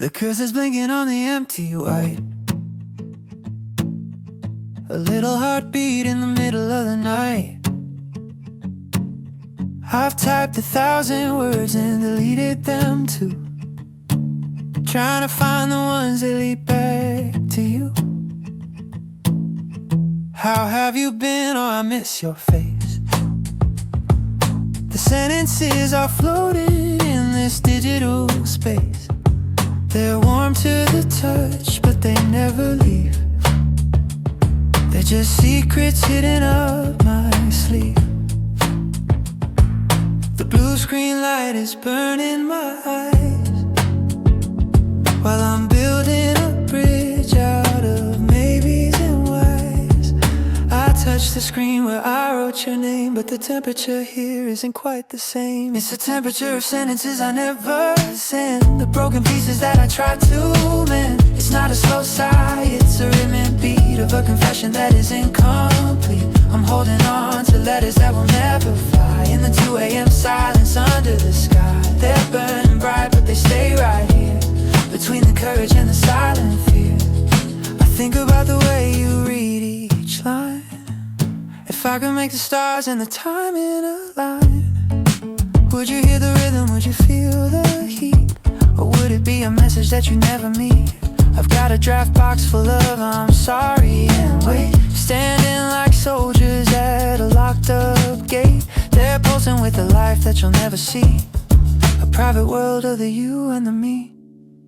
The curses blinking on the empty white. A little heartbeat in the middle of the night. I've typed 1,000 words and deleted them too, trying to find the ones that lead back to you. How have you been? Oh, I miss your face. The sentences are floating in this digital space. They're warm to the touch, but they never leave. They're just secrets hidden up my sleeve. The blue screen light is burning my eyes while I'm building a bridge out of maybes and whys. I touch the screen where I wrote your name, but the temperature here isn't quite the same. It's the temperature of sentences I never sent, the broken pieces that I tried to mend. It's not a slow sigh, it's a rhythm and beat of a confession that is incomplete. I'm holding on to letters that will never fly in the 2 a.m. silence under the sky. They're burning bright, but they stay right here between the courage and the silent fear. I think about the way you read each line. If I could make the stars and the timing align, would you hear the rhythm, would you feel the heat? Or would it be a message that you never meet? I've got a draft box full of I'm sorry and wait, standing like soldiers at a locked up gate. They're posing with a life that you'll never see, a private world of the you and the me.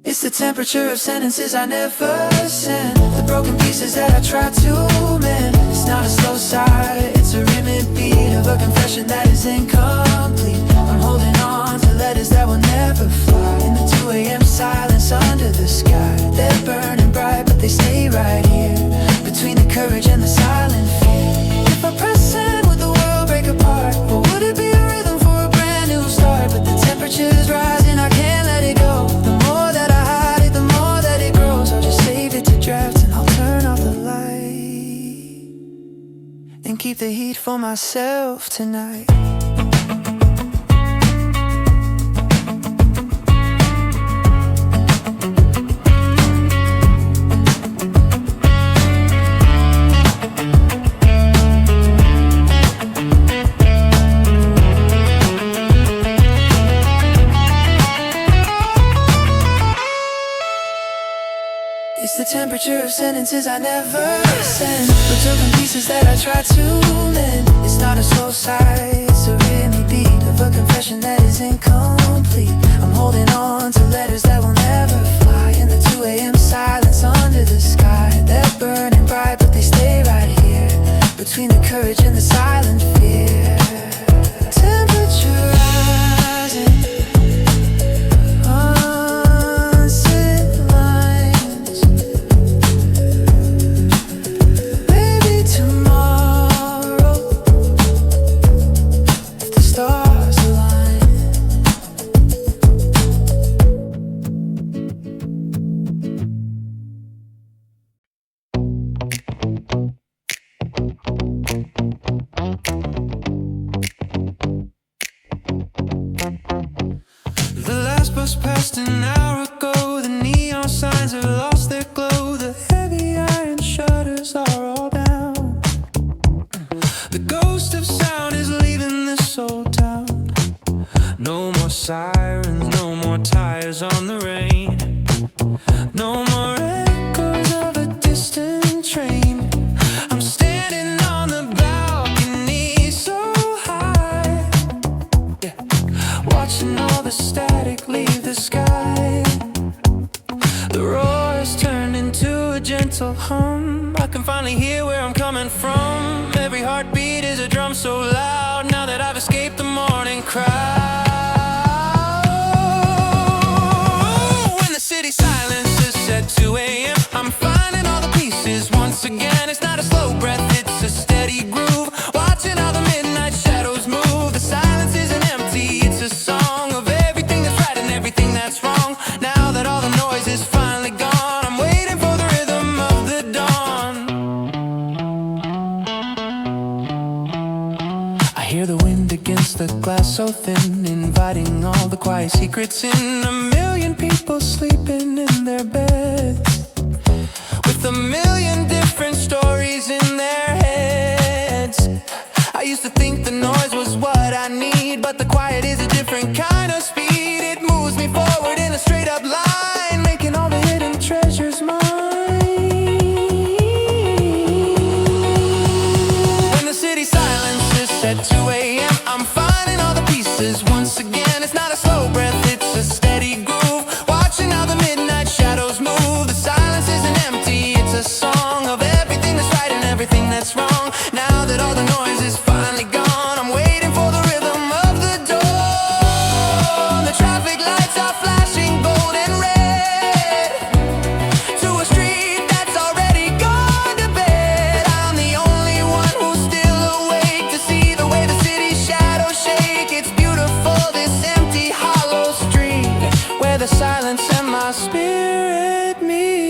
It's the temperature of sentences I never sent, the broken pieces that I tried to mend. It's not a slow sigh, it's a rhythm beat of a confession that is incomplete. I'm holding on to letters that will never fly in the 2 a.m. silence under the sky. They're burning bright, but they stay right here between the courage and the silent fear. If I press send, would the world break apart? Or would it be a rhythm for a brand new start? But the temperature's rising, I can't let it go. The more that I hide it, the more that it grows. I'll just save it to drafts and I'll turn off the light and keep the heat for myself tonight. Temperature of sentences I never sent, the broken pieces that I tried to mend. It's not a slow sigh, it's a rhythmic beat of a confession that is incomplete. I'm holding on to letters that will never fly in the 2 a.m. silence under the sky. They're burning bright, but they stay right here between the courage and the silent fear. Temperature rising, past an hour ago. The neon signs have lost their glow. The heavy iron shutters are all down. The ghost of sound is leaving this old town. No more sirens, no more tires on the rain. No more echoes of a distant train. I'm standing on the balcony so high, yeah, watching all the static leave the sky. The roar has turned into a gentle hum. I can finally hear where I'm coming from. Every heartbeat is a drum so loud now that I've escaped the morning crowd. When the city silences at 2 a.m., I'm finding all the pieces once again. It's not a slow breath, it's a steady groove. Watching how the midnight shadows move. The silence isn't empty, it's a song of everything that's right and everything that's wrong. Now that all the noise is finally gone, I'm waiting for the rhythm of the dawn. I hear the wind against the glass so thin, inviting all the quiet secrets in. A million people people sleeping in their beds with a million different stories in their heads. I used to think the noise was what I need, but the quiet is a different kind of speed. It moves me forward in a straight up line, making all the hidden treasures mine. When the city silences at 2 a.m., I'm finding all the pieces once again. It's not a slow breath, it's a steady groove. Watching how the midnight shadows move. The silence isn't empty, it's a song of everything that's right and everything that's wrong. Now that all the noise is finally gone, I'm waiting for the rhythm of the dawn. The traffic lights are flashing gold and red to a street that's already gone to bed. I'm the only one who's still awake to see the way the city's shadows shake. It's beautiful, this empty hollow street where the silence and my spirit meet.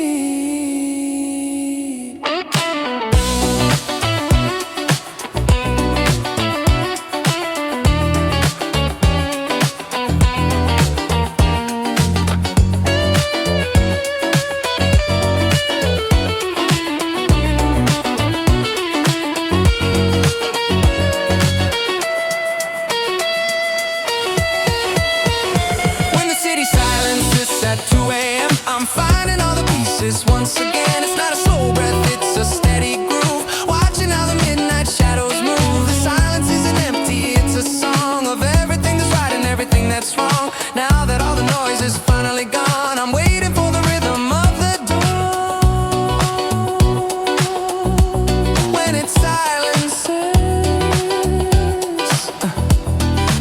When the city silences at 2 a.m., I'm finding all the pieces once again. It's not a slow breath, it's a steady groove. Watching how the midnight shadows move. The silence isn't empty, it's a song of everything that's right and everything that's wrong. Now that all the noise is finally gone, I'm waiting for the rhythm of the dawn. When it silences,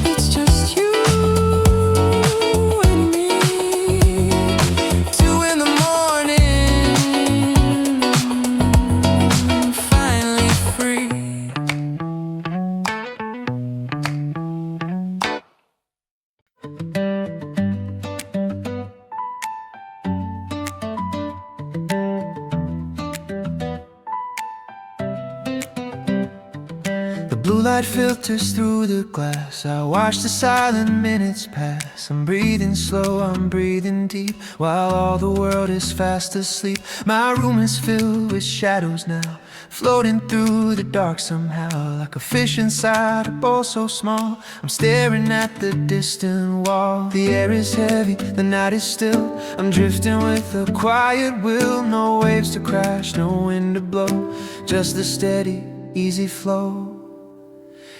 it's just you and me. 2 in the morning, finally free. The blue light filters through the glass. I watch the silent minutes pass. I'm breathing slow, I'm breathing deep, while all the world is fast asleep. My room is filled with shadows now, floating through the dark somehow, like a fish inside a bowl so small. I'm staring at the distant wall. The air is heavy, the night is still. I'm drifting with a quiet will. No waves to crash, no wind to blow, just the steady, easy flow.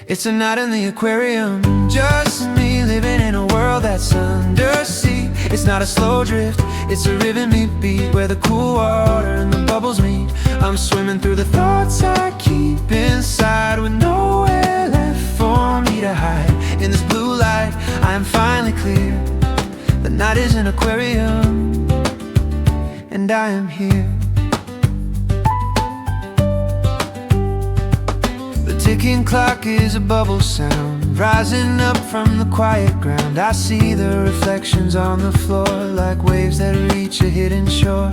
It's a night in the aquarium, just me living in a world that's undersea. It's not a slow drift, it's a rhythmic beat where the cool water and the bubbles meet. I'm swimming through the thoughts I keep inside with nowhere left for me to hide. In this blue light, I am finally clear. The night is an aquarium, and I am here. The ticking clock is a bubble sound, rising up from the quiet ground. I see the reflections on the floor, like waves that reach a hidden shore.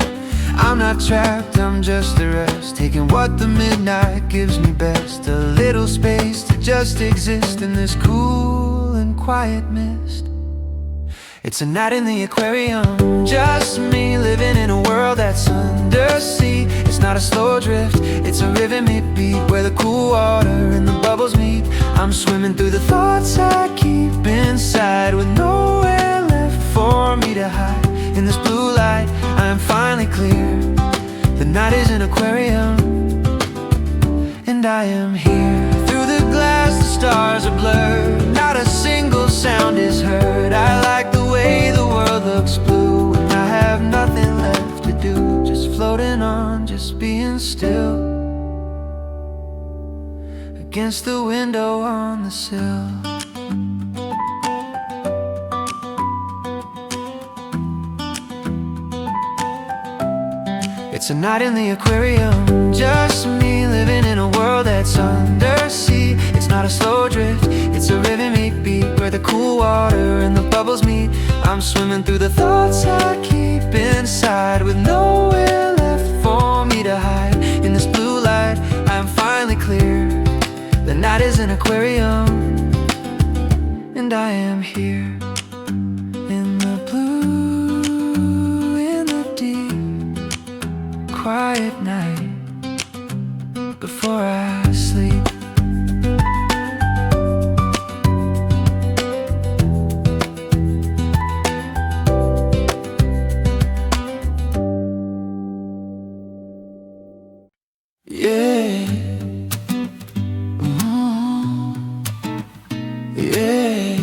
I'm not trapped, I'm just the rest, taking what the midnight gives me best. A little space to just exist in this cool and quiet mist. It's a night in the aquarium, just me living in a world that's undersea. It's not a slow drift, it's a rhythmic beat where the cool water and the bubbles meet. I'm swimming through the thoughts I keep inside with nowhere left for me to hide. In this blue light, I am finally clear. The night is an aquarium, and I am here. Through the glass, the stars are blurred, not a single sound is heard. I like the way the world looks blue, and I have nothing left to do. Just floating on, just being still, against the window on the sill. It's a night in the aquarium, just me living in a world that's undersea. It's not a slow drift, it's a rhythmic beat where the cool water and the bubbles meet. I'm swimming through the thoughts I keep inside with nowhere left for me to hide. In this blue light, I'm finally clear. The night is an aquarium, and I am here. In the blue quiet night before I sleep. Yeah. Yeah.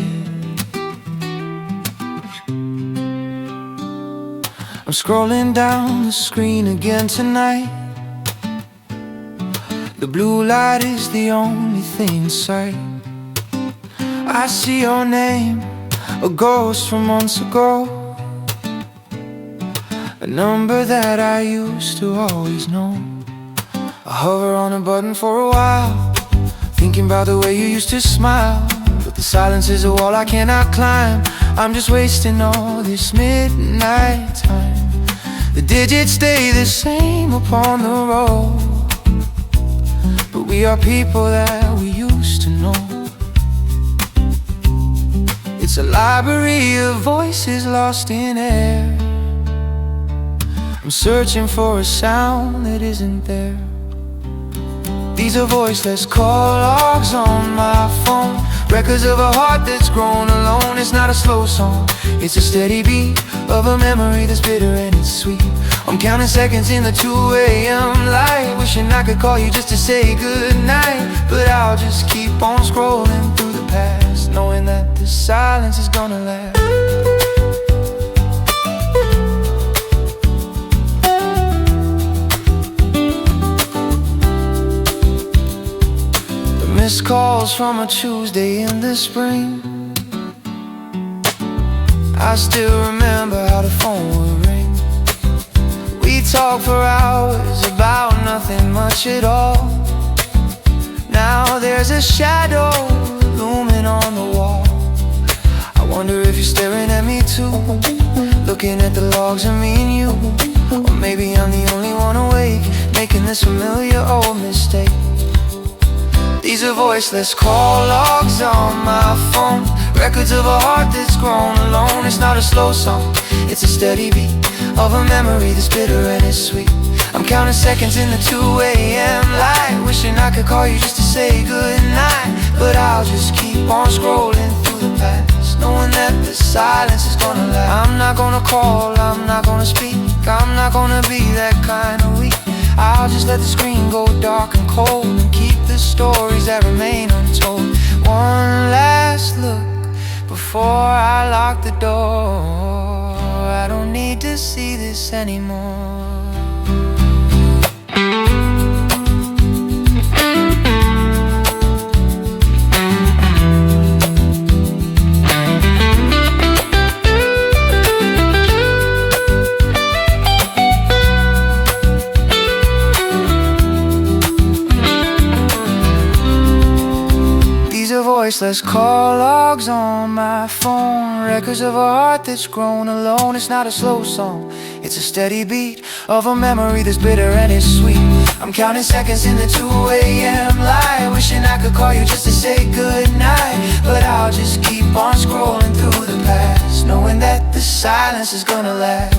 I'm scrolling down the screen again tonight. The blue light is the only thing in sight. I see your name, a ghost from months ago, a number that I used to always know. I hover on a button for a while, thinking about the way you used to smile. But the silence is a wall I cannot climb. I'm just wasting all this midnight time. The digits stay the same upon the road, but we are people that we used to know. It's a library of voices lost in air. I'm searching for a sound that isn't there. These are voiceless call logs on my phone, records of a heart that's grown alone. It's not a slow song, it's a steady beat of a memory that's bitter and it's sweet. I'm counting seconds in the 2 a.m. light, wishing I could call you just to say goodnight. But I'll just keep on scrolling through the past, knowing that the silence is gonna last. Missed calls from a Tuesday in the spring. I still remember how the phone would ring. We talked for hours about nothing much at all. Now there's a shadow looming on the wall. I wonder if you're staring at me too, looking at the logs of me and you. Or maybe I'm the only one awake, making this familiar old mistake. These are voiceless call logs on my phone, records of a heart that's grown alone. It's not a slow song, it's a steady beat of a memory that's bitter and it's sweet. I'm counting seconds in the 2 a.m. light, wishing I could call you just to say goodnight. But I'll just keep on scrolling through the past, knowing that the silence is gonna last. I'm not gonna call, I'm not gonna speak, I'm not gonna be that kind of weak. I'll just let the screen go dark and cold and keep the stories that remain untold. One last look before I lock the door. I don't need to see this anymore. Voiceless call logs on my phone, records of a heart that's grown alone. It's not a slow song, it's a steady beat of a memory that's bitter and it's sweet. I'm counting seconds in the 2 a.m. light, wishing I could call you just to say goodnight. But I'll just keep on scrolling through the past, knowing that the silence is gonna last.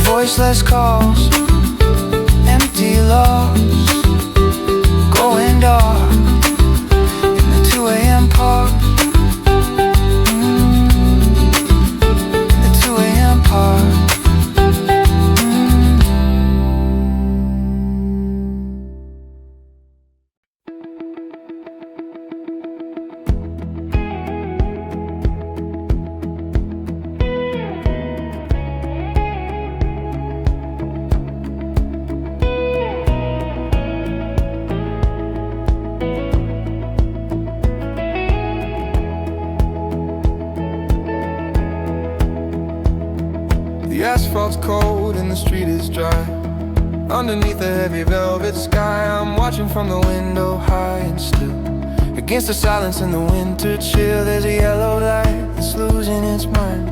Voiceless calls, empty logs, going dark, 2 a.m. park, the 2 a.m. park. The asphalt's cold and the street is dry. Underneath the heavy velvet sky, I'm watching from the window high and still. Against the silence and the winter chill, there's a yellow light that's losing its mind.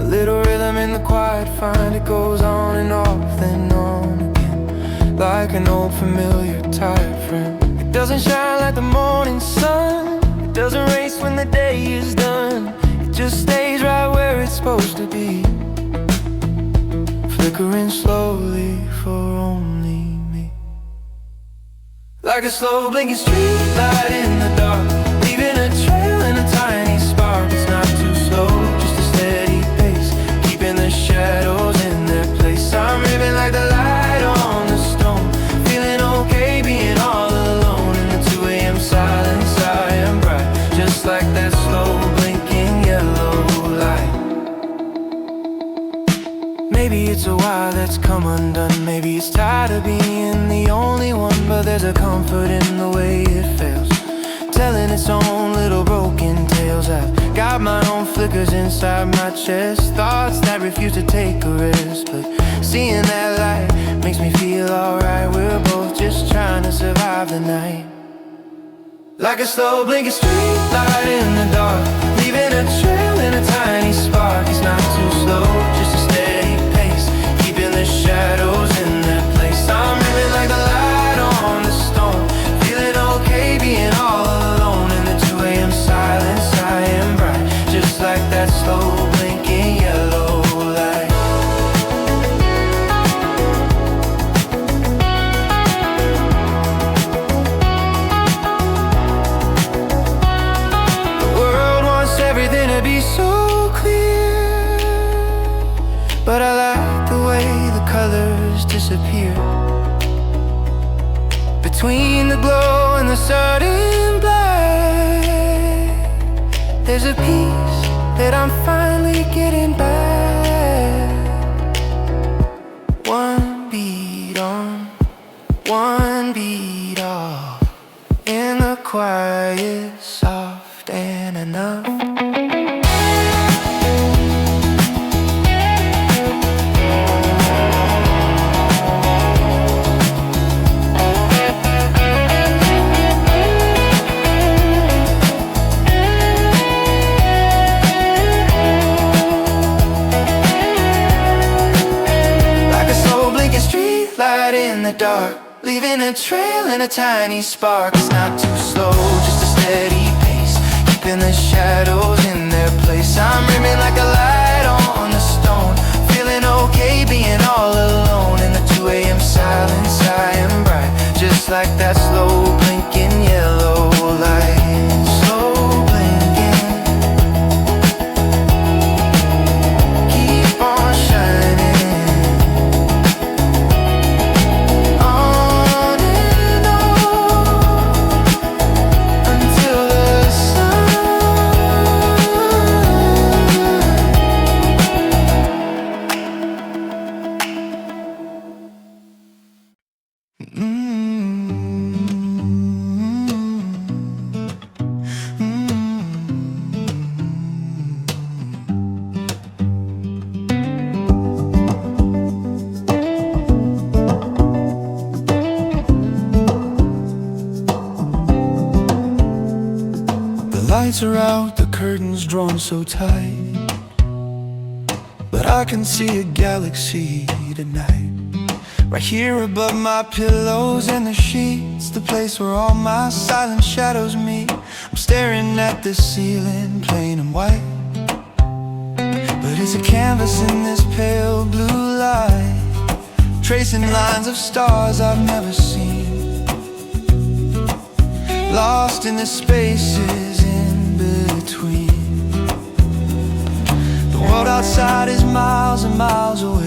A little rhythm in the quiet find, it goes on and off, then on again, like an old familiar tired friend. It doesn't shine like the morning sun, it doesn't race when the day is done. It just stays right where it's supposed to be. flickering slowly for only me. Like a slow blinking street light in the dark, leaving a trail and a tiny spark. It's not too slow, just a steady pace, keeping the shadows in their place. I'm living like the light on the stone, feeling okay being all alone. In the 2 a.m. silence I am bright, just like that slow blinking yellow light. Maybe it's a while that's come undone, maybe it's tired of being the only one, but there's a comfort in the way it fails, telling its own little broken tales. I've got my own flickers inside my chest, thoughts that refuse to take a rest, but seeing that light makes me feel alright. We're both just trying to survive the night. Like a slow blinking street light in the dark, leaving a trail and a tiny spark. It's not too slow, just a steady pace, keeping the shadows in their place. I'm living like the light on the stone, feeling okay being all alone. In the 2 a.m. silence I am bright, just like that slow blinking yellow light. The world wants everything to be so clear, but I like the way the colors disappear between the glow and the sudden black. There's a piece that I'm finally getting back. One beat on, one beat off, in the quiet, soft and enough. In the dark, leaving a trail and a tiny spark. It's not too slow, just a steady pace, keeping the shadows in their place. I'm rimming like a light on the stone, feeling okay being all alone. In the 2 a.m. silence I am bright, just like that slow blinking yellow light. Slow blinking, keep on shining. Lights are out, the curtains drawn so tight, but I can see a galaxy tonight. Right here above my pillows and the sheets, the place where all my silent shadows meet. I'm staring at the ceiling, plain and white, but it's a canvas in this pale blue light, tracing lines of stars I've never seen, lost in the spaces in between. The world outside is miles and miles away.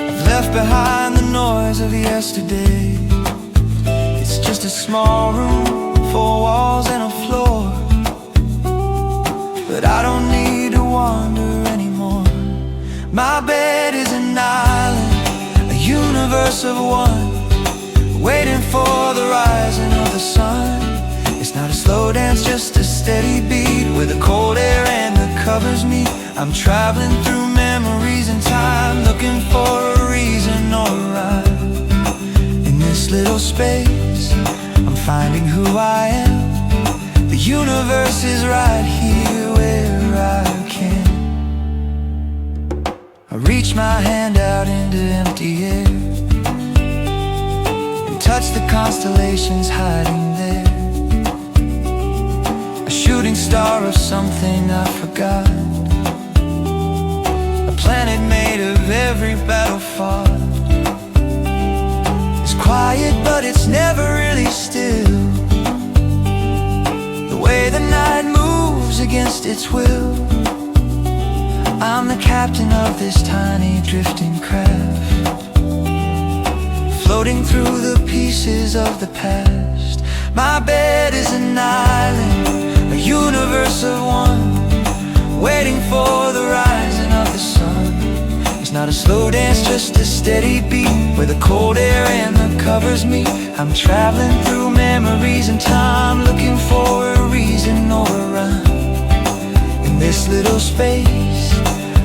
I've left behind the noise of yesterday. It's just a small room, 4 walls and a floor, but I don't need to wander anymore. My bed is an island, a universe of one, waiting for the rising of the sun. It's not a slow dance, just a steady beat, where the cold air and the covers meet. I'm traveling through memories and time, looking for a reason or a rhyme. In this little space, I'm finding who I am. The universe is right here where I can. I reach my hand out into empty air and touch the constellations hiding there. A shooting star of something I forgot, a planet made of every battle fought. It's quiet but it's never really still. The way the night moves against its will. I'm the captain of this tiny drifting craft, floating through the pieces of the past. My bed is an island, a universe of one, waiting for the rising of the sun. It's not a slow dance, just a steady beat, where the cold air and the covers meet. I'm traveling through memories and time, looking for a reason or a rhyme. In this little space,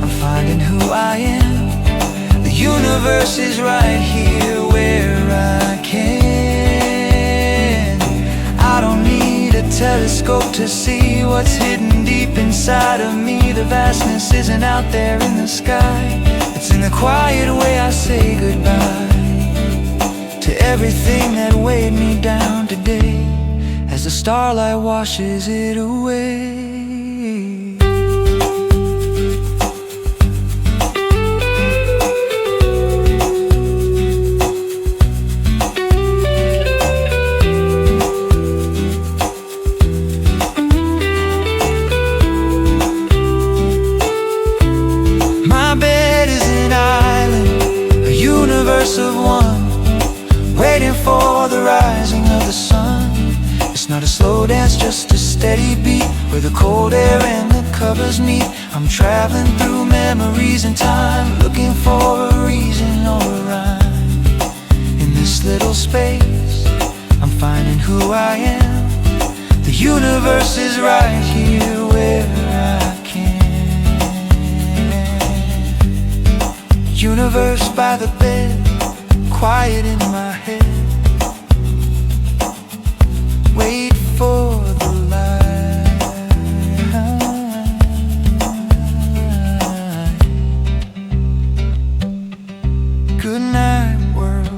I'm finding who I am. The universe is right here where I can. I don't need a telescope to see what's hidden deep inside of me. The vastness isn't out there in the sky. It's in the quiet way I say goodbye to everything that weighed me down today, as the starlight washes it away. Of one, waiting for the rising of the sun. It's not a slow dance, just a steady beat, where the cold air and the covers meet. I'm traveling through memories and time, looking for a reason or a rhyme. In this little space, I'm finding who I am. The universe is right here where I can. Universe by the bed, quiet in my head, wait for the light. Good night, world.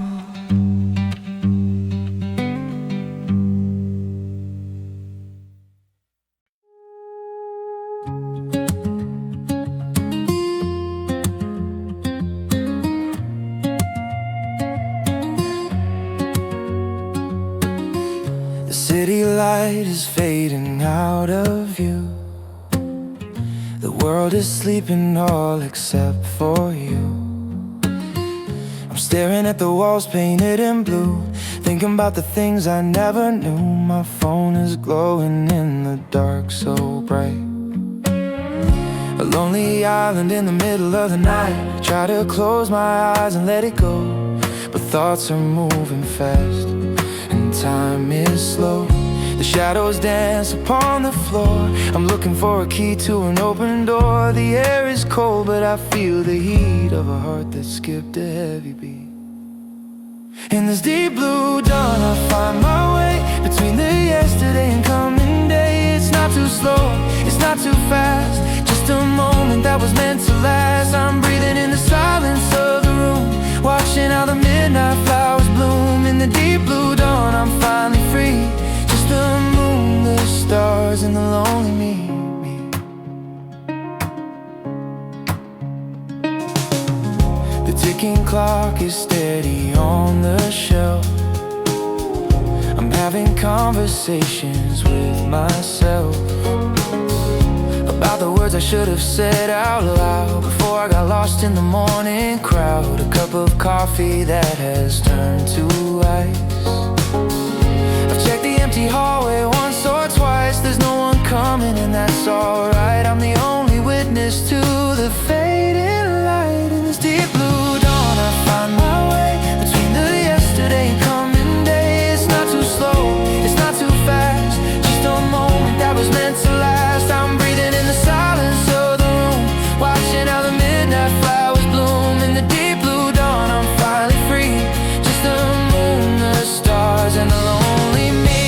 City light is fading out of view. The world is sleeping all except for you. I'm staring at the walls painted in blue, thinking about the things I never knew. My phone is glowing in the dark so bright. A lonely island in the middle of the night. Try to close my eyes and let it go, but thoughts are moving fast and time is slow. The shadows dance upon the floor. I'm looking for a key to an open door. The air is cold, but I feel the heat of a heart that skipped a heavy beat. In this deep blue dawn, I find my way between the yesterday and coming day. It's not too slow, it's not too fast, just a moment that was meant to last. I'm breathing in the silence of the room, watching how the midnight flowers bloom. In the deep blue dawn, I'm finally free. Just the moon, the stars, and the lonely me. The ticking clock is steady on the shelf. I'm having conversations with myself about the words I should have said out loud before I got lost in the morning crowd. A cup of coffee that has turned to ice. I've checked the empty hallway once or twice. There's no one coming and that's alright. I'm the only witness to the fading light. In this deep blue dawn, I find my way between the yesterday and coming day. It's not too slow, it's not too fast, just a moment that was meant to last. I'm breathing in the silence of the room, watching how the midnight flowers bloom. In the deep blue dawn, I'm finally free. Just the moon, the stars, and the lonely me.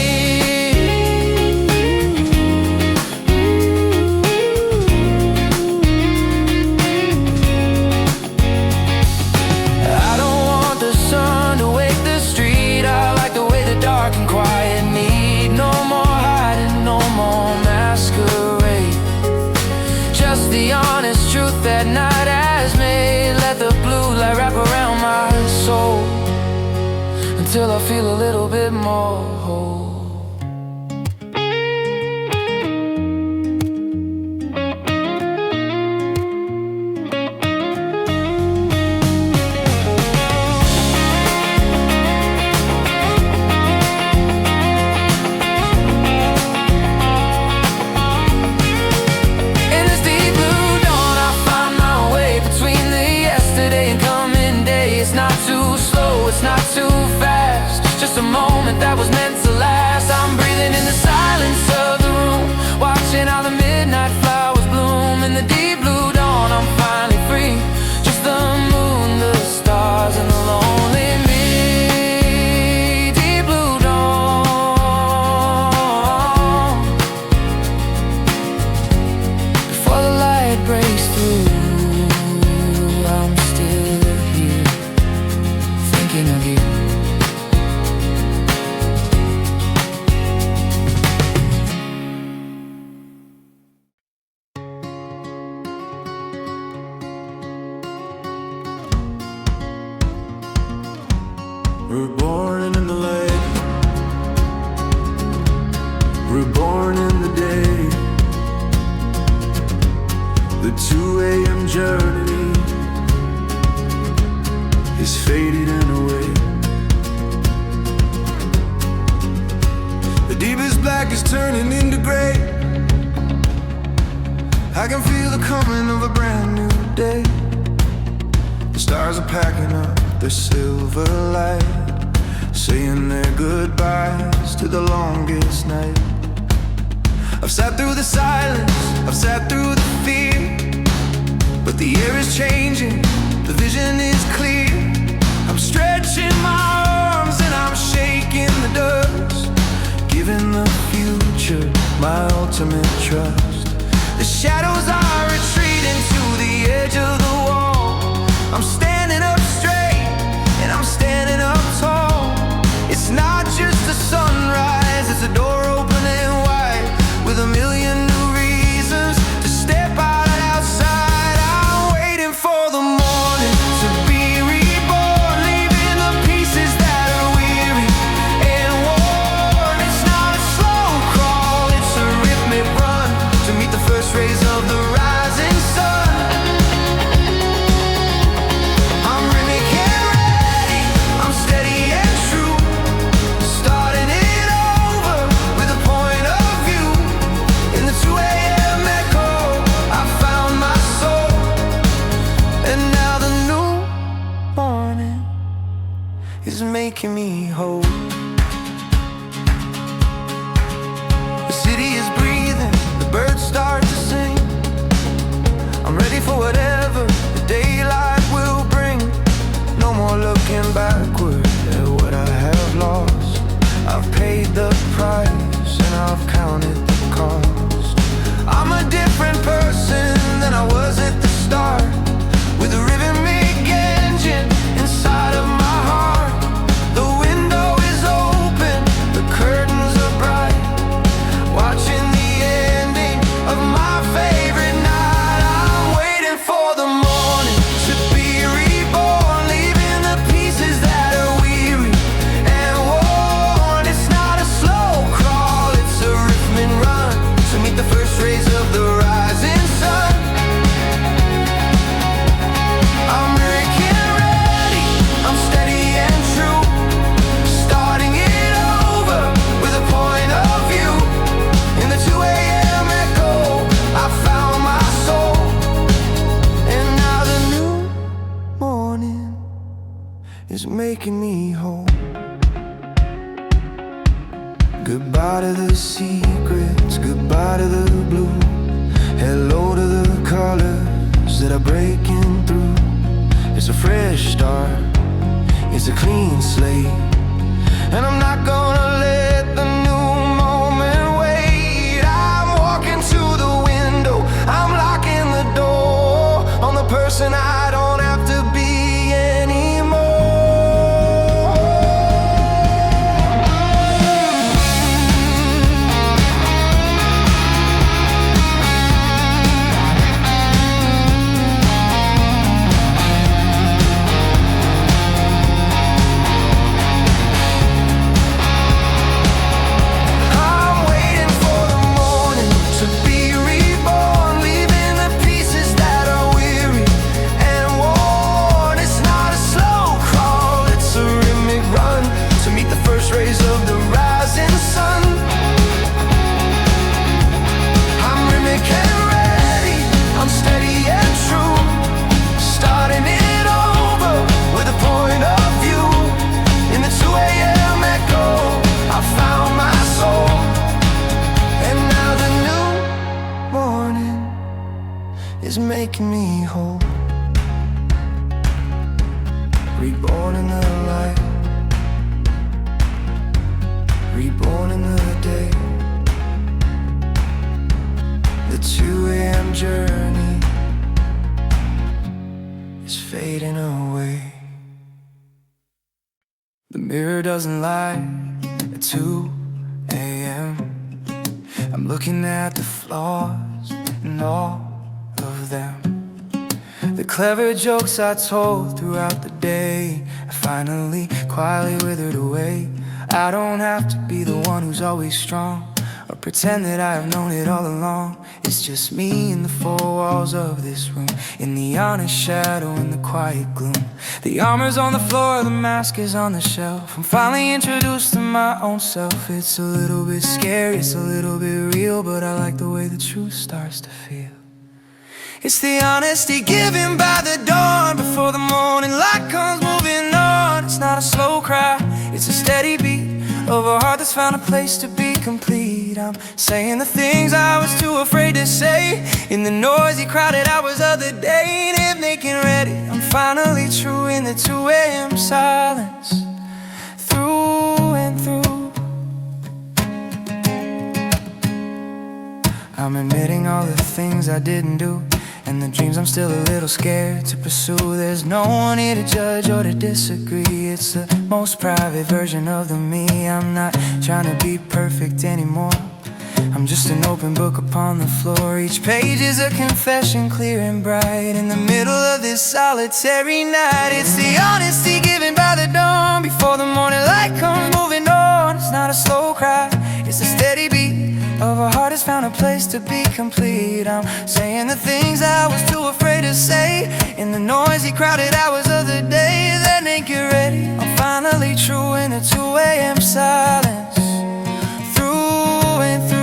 till I feel a little bit more whole. Just a moment that was meant to last. I'm breathing in the silence of the room, watching how the midnight flowers bloom. In the deep blue dawn, I'm finally free. Just the moon, the stars, and the lonely me. Deep blue dawn. Before the light breaks through, I'm still here, thinking of you. We're born in the light. We're born in the day. The 2 a.m. journey is faded and away. The deepest black is turning into gray. I can feel the coming of a brand new day. The stars are packing up their silver light, saying their goodbyes to the longest night. I've sat through the silence, I've sat through the fear, but the air is changing, the vision is clear. I'm stretching my arms and I'm shaking the dust, giving the future my ultimate trust. The shadows are retreating to the edge of the wall. I'm standing up straight and I'm standing up tall. It's not just a sunrise, it's a door opening wide, with a million new reasons to step out and outside. I'm waiting for the morning to be reborn, leaving the pieces that are weary and worn. It's not a slow crawl, it's a rhythmic run to meet the first rays of the rising sun. I'm really getting ready, I'm steady and true, starting it over with a point of view. In the 2 a.m. echo, I found my soul, and now the new morning is making me whole. The city is breathing, the birds start to sing. I'm ready for whatever the daylight will bring. No more looking backward at what I have lost. I've paid the price and I've counted the cost. I'm a different person than I was at the start, with a rhythmic engine inside of my heart. The window is open, the curtains are bright, watching the ending of my favorite night. I'm waiting for the morning to be reborn, leaving the pieces that are weary and worn. It's not a slow crawl, it's a rhythmic run to meet the first rays of the rising sun. I'm breaking ready, I'm steady and true, starting it over with a point of view. In the 2 a.m. echo, I found my soul, and now the new morning is making me whole. Goodbye to the secrets, goodbye to the blue, hello to the colors that are breaking through. It's a fresh start, it's a clean slate, and I'm not gonna let the new moment wait. I'm walking to the window, I'm locking the door on the person I don't have to be anymore. is fading away. The mirror doesn't lie at 2 a.m. I'm looking at the flaws in all of them. The clever jokes I told throughout the day have finally quietly withered away. I don't have to be the one who's always strong, or pretend that I have known it all along. It's just me in the four walls of this room, in the honest shadow, in the quiet gloom. The armor's on the floor, the mask is on the shelf. I'm finally introduced to my own self. It's a little bit scary, it's a little bit real, but I like the way the truth starts to feel. It's the honesty given by the dawn, before the morning light comes moving on. It's not a slow cry, it's a steady beat of a heart that's found a place to be complete. I'm saying the things I was too afraid to say in the noisy, crowded hours of the day. And if making ready, I'm finally true in the 2 a.m. silence, through and through. I'm admitting all the things I didn't do, and the dreams I'm still a little scared to pursue. There's no one here to judge or to disagree. It's the most private version of the me. I'm not trying to be perfect anymore. I'm just an open book upon the floor. Each page is a confession, clear and bright, in the middle of this solitary night. It's the honesty given by the dawn, before the morning light comes moving on. It's not a slow cry, it's a steady beat of a heart that's found a place to be complete. I'm saying the things I was too afraid to say in the noisy, crowded hours of the day. Then ain't get ready, I'm finally true in the 2 a.m. silence, through and through.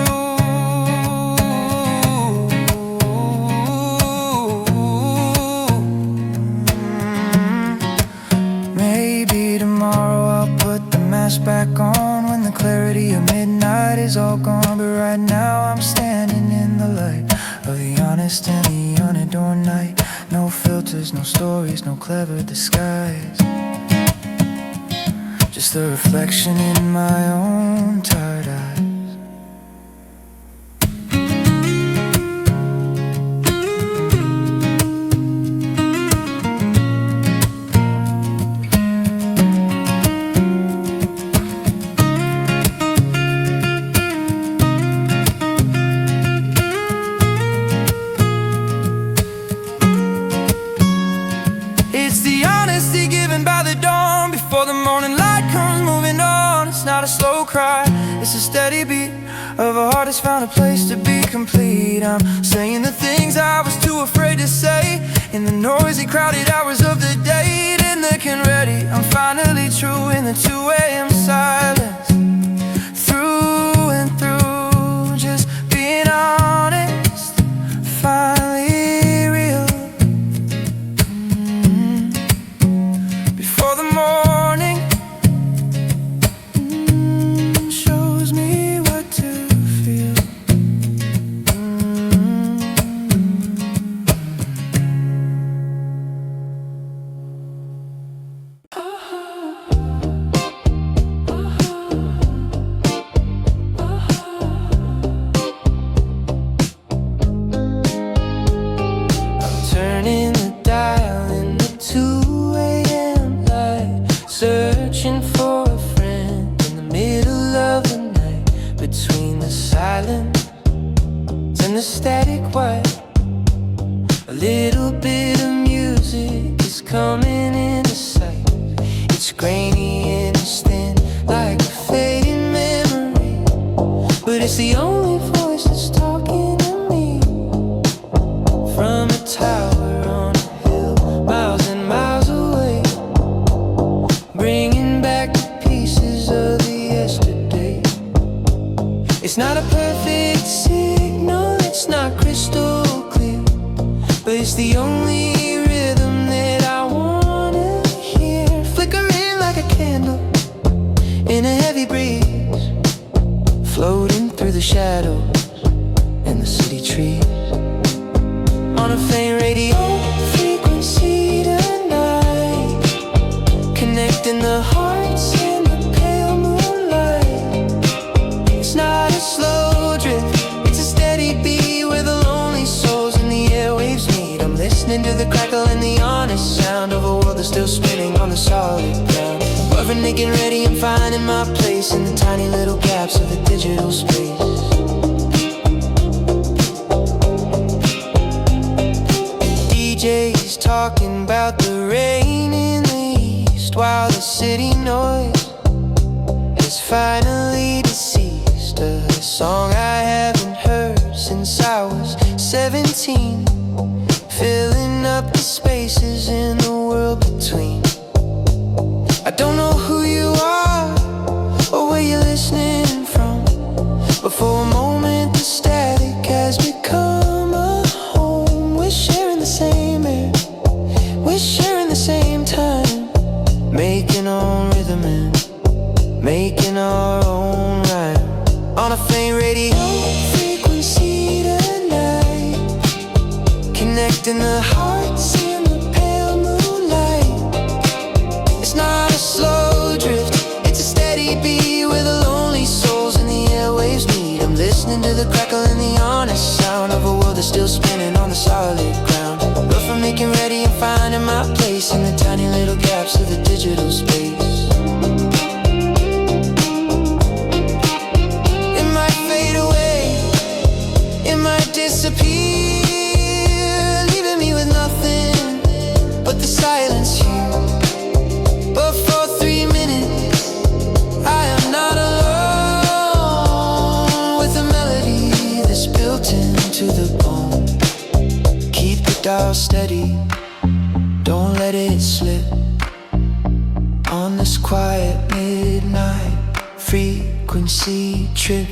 Maybe tomorrow I'll put the mask back on when the clarity of midnight is all gone. But right now I'm standing in the light of the honest and the unadorned night. No filters, no stories, no clever disguise, just a reflection in my own tired eyes. It's a steady beat of a heart that's found a place to be complete. I'm saying the things I was too afraid to say in the noisy, crowded hours of the day. And looking ready, I'm finally true in the 2 a.m. silence, through and through. Just being honest, finally real. Before the morning shows me what to feel. I'm turning the dial in the 2 a.m. light, searching for a friend in the middle of the night, between the silence and the static white. A little bit of music is coming into sight. It's grainy and distant, like a fading memory, but it's the only voice that's talking to me. From a tower on a hill, miles and miles away, bringing back the pieces of the yesterday. It's not a perfect signal, it's not crystal clear, but it's the only rhythm that I wanna hear. Flickering like a candle in a heavy breeze, floating through the shadows and the city trees. On a faint radio frequency tonight, connecting the hearts in the pale moonlight. It's not a slow drift, it's a steady beat where the lonely souls in the airwaves meet. I'm listening sound of a world that's still spinning on the solid ground. Perfect, getting ready and finding my place in the tiny little gaps of the digital space. DJ's talking about the rain in the east, while the city noise is finally deceased. A song I haven't heard since I was 17, filling up the spaces in the world between. I don't know who you are or where you're listening from, but for a moment the static has become a home. We're sharing the same air, we're sharing the same time, making our own rhythm and making our own rhyme. On a faint radio frequency tonight, connecting the hearts in the pale moonlight. It's not a slow drift, it's a steady beat where the lonely souls in the airwaves meet. I'm listening to the crackle and the honest sound of a world that's still spinning on the solid ground. Rough from making ready and finding my place in the tiny little gaps of the digital space. It might fade away, it might disappear, leaving me with nothing but the silence here. But for 3 minutes I am not alone, with a melody that's built into the bone. Keep the dial steady, don't let it slip, on this quiet midnight frequency trip.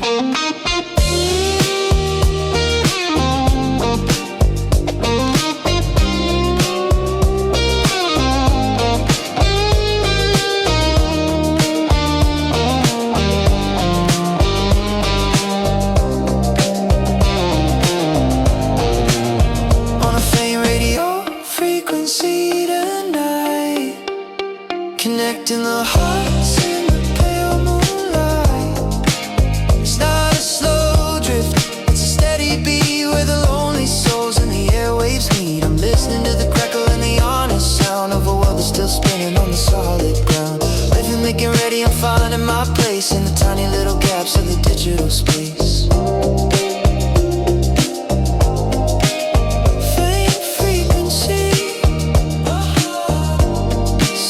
On a faint radio frequency tonight, connecting the hearts in the pale moonlight. It's not a slow drift, it's a steady beat where the lonely souls in the airwaves meet. I'm listening to the crackle and the honest sound of a world that's still spinning on the solid ground. Living, making ready, I'm finding my place in the tiny little gaps of the digital space. Faint frequency,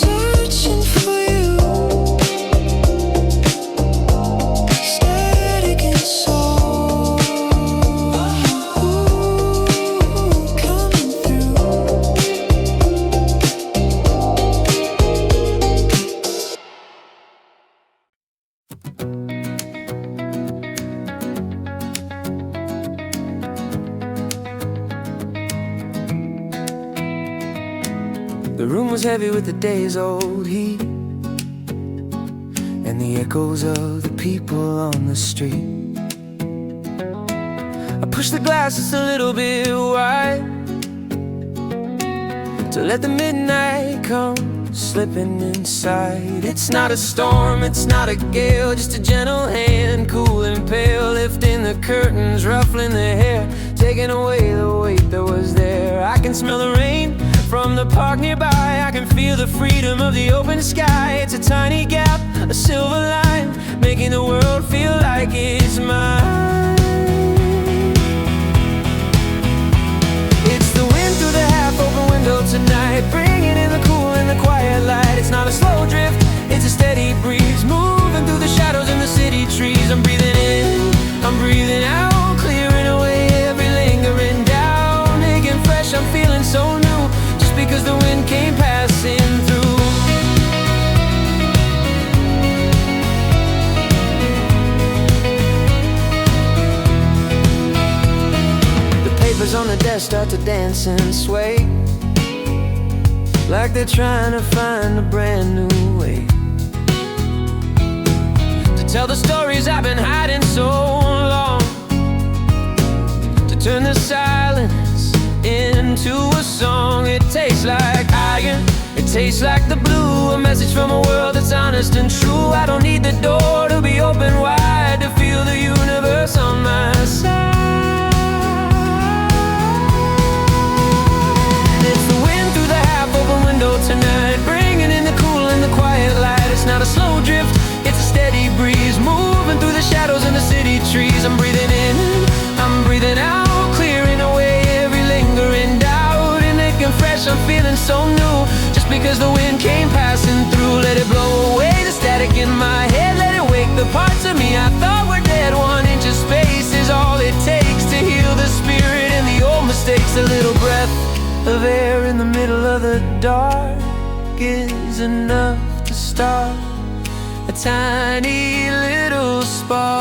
searching for you, static and soul, coming through. The room was heavy with the day's old heat and the echoes of the people on the street. I pushed the glass just a little bit wide to let the midnight come slipping inside. It's not a storm, it's not a gale, just a gentle hand, cool and pale, lifting the curtains, ruffling the hair, taking away the weight that was there. I can smell the rain from the park nearby, I can feel the freedom of the open sky. It's a tiny gap, a silver line, making the world feel like it's mine. It's the wind through the half-open window tonight, bringing in the cool and the quiet light. It's not a slow drift, it's a steady breeze, moving through the shadows in the city trees. I'm breathing in, I'm breathing out, clearing away every lingering doubt, making fresh, I'm feeling so new, just because the wind came passing through. The papers on the desk start to dance and sway, like they're trying to find a brand new way to tell the stories I've been hiding so long, to turn the silence into a song. It tastes like iron, it tastes like the blue, a message from a world that's honest and true. I don't need the door to be open wide to feel the universe on my side. It's the wind through the half-open window so new. Just because the wind came passing through, let it blow away the static in my head, let it wake the parts of me I thought were dead. 1 inch of space is all it takes to heal the spirit and the old mistakes. A little breath of air in the middle of the dark is enough to start a tiny little spark.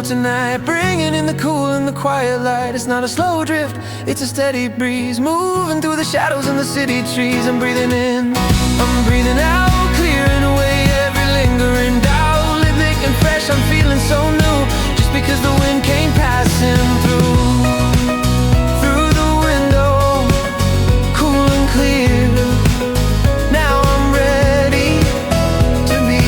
Tonight, bringing in the cool and the quiet light. It's not a slow drift, it's a steady breeze moving through the shadows in the city trees. I'm breathing in, I'm breathing out, clearing away every lingering doubt. Rhythmic and fresh, I'm feeling so new. Just because the wind came passing through the window, cool and clear. Now I'm ready to be.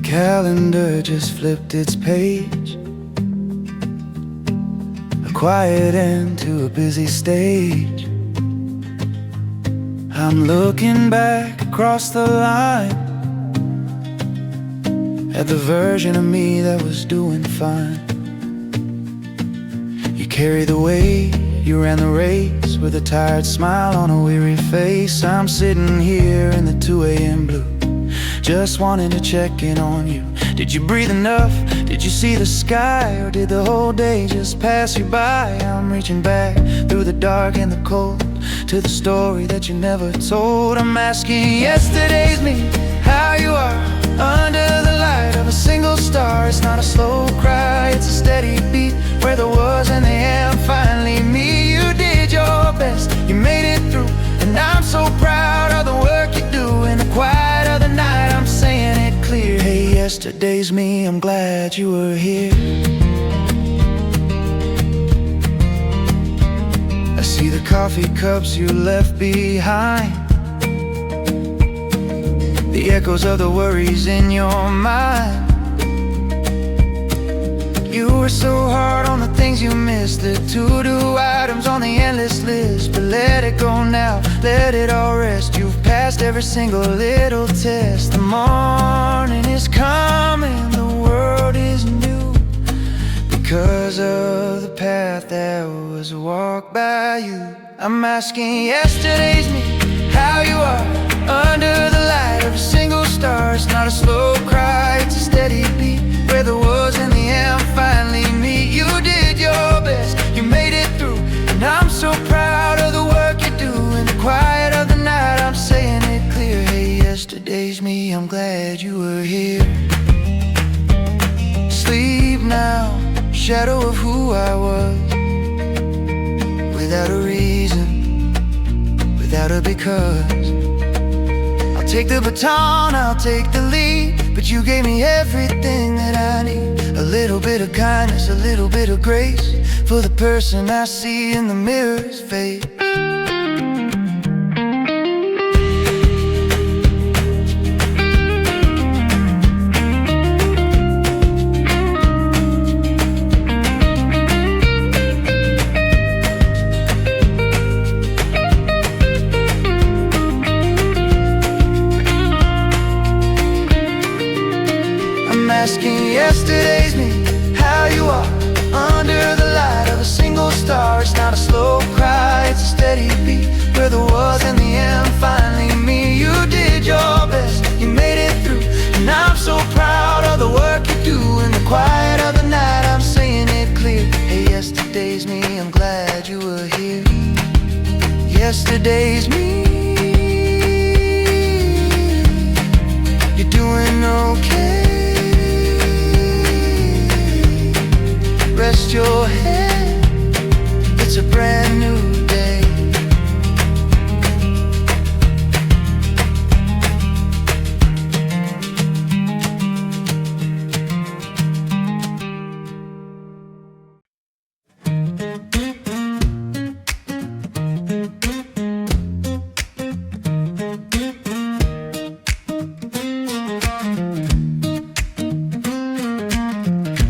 Calendar just flipped its page, a quiet end to a busy stage. I'm looking back across the line at the version of me that was doing fine. You carry the weight, you ran the race with a tired smile on a weary face. I'm sitting here in the 2 a.m. blue, just wanting to check in on you. Did you breathe enough? Did you see the sky? Or did the whole day just pass you by? I'm reaching back through the dark and the cold to the story that you never told. I'm asking yesterday's me how you are under the light of a single star. It's not a slow cry, it's a steady beat where there was and the am. Finally me, you did your best, you made it through, and I'm so proud of the work you do in the quiet of the night. I'm saying it clear, hey, yesterday's me, I'm glad you were here. I see the coffee cups you left behind, the echoes of the worries in your mind. You were so hard on the things you missed, the to-do items on the endless list. But let it go now, let it all rest. You've passed every single little test. The morning is coming, the world is new, because of the path that was walked by you. I'm asking yesterday's me how you are under the light of a single star. It's not a slow cry, it's a steady beat where there was and the end. Finally me, you did your best, you made it through, and I'm so proud of the work you do in the quiet of the night. I'm saying it clear, hey, yesterday's me, I'm glad you were here. Sleep now, shadow of who I was, without a reason, without a because. I'll take the baton, I'll take the lead, but you gave me everything that I need. A little bit of kindness, a little bit of grace, for the person I see in the mirror's face. Asking yesterday's me how you are under the light of a single star. It's not a slow cry, it's a steady beat where there was and the end. Finally me, you did your best, you made it through, and I'm so proud of the work you do in the quiet of the night. I'm saying it clear, hey, yesterday's me, I'm glad you were here. Yesterday yesterday's me. You're doing okay. Rest your head, it's a brand new day.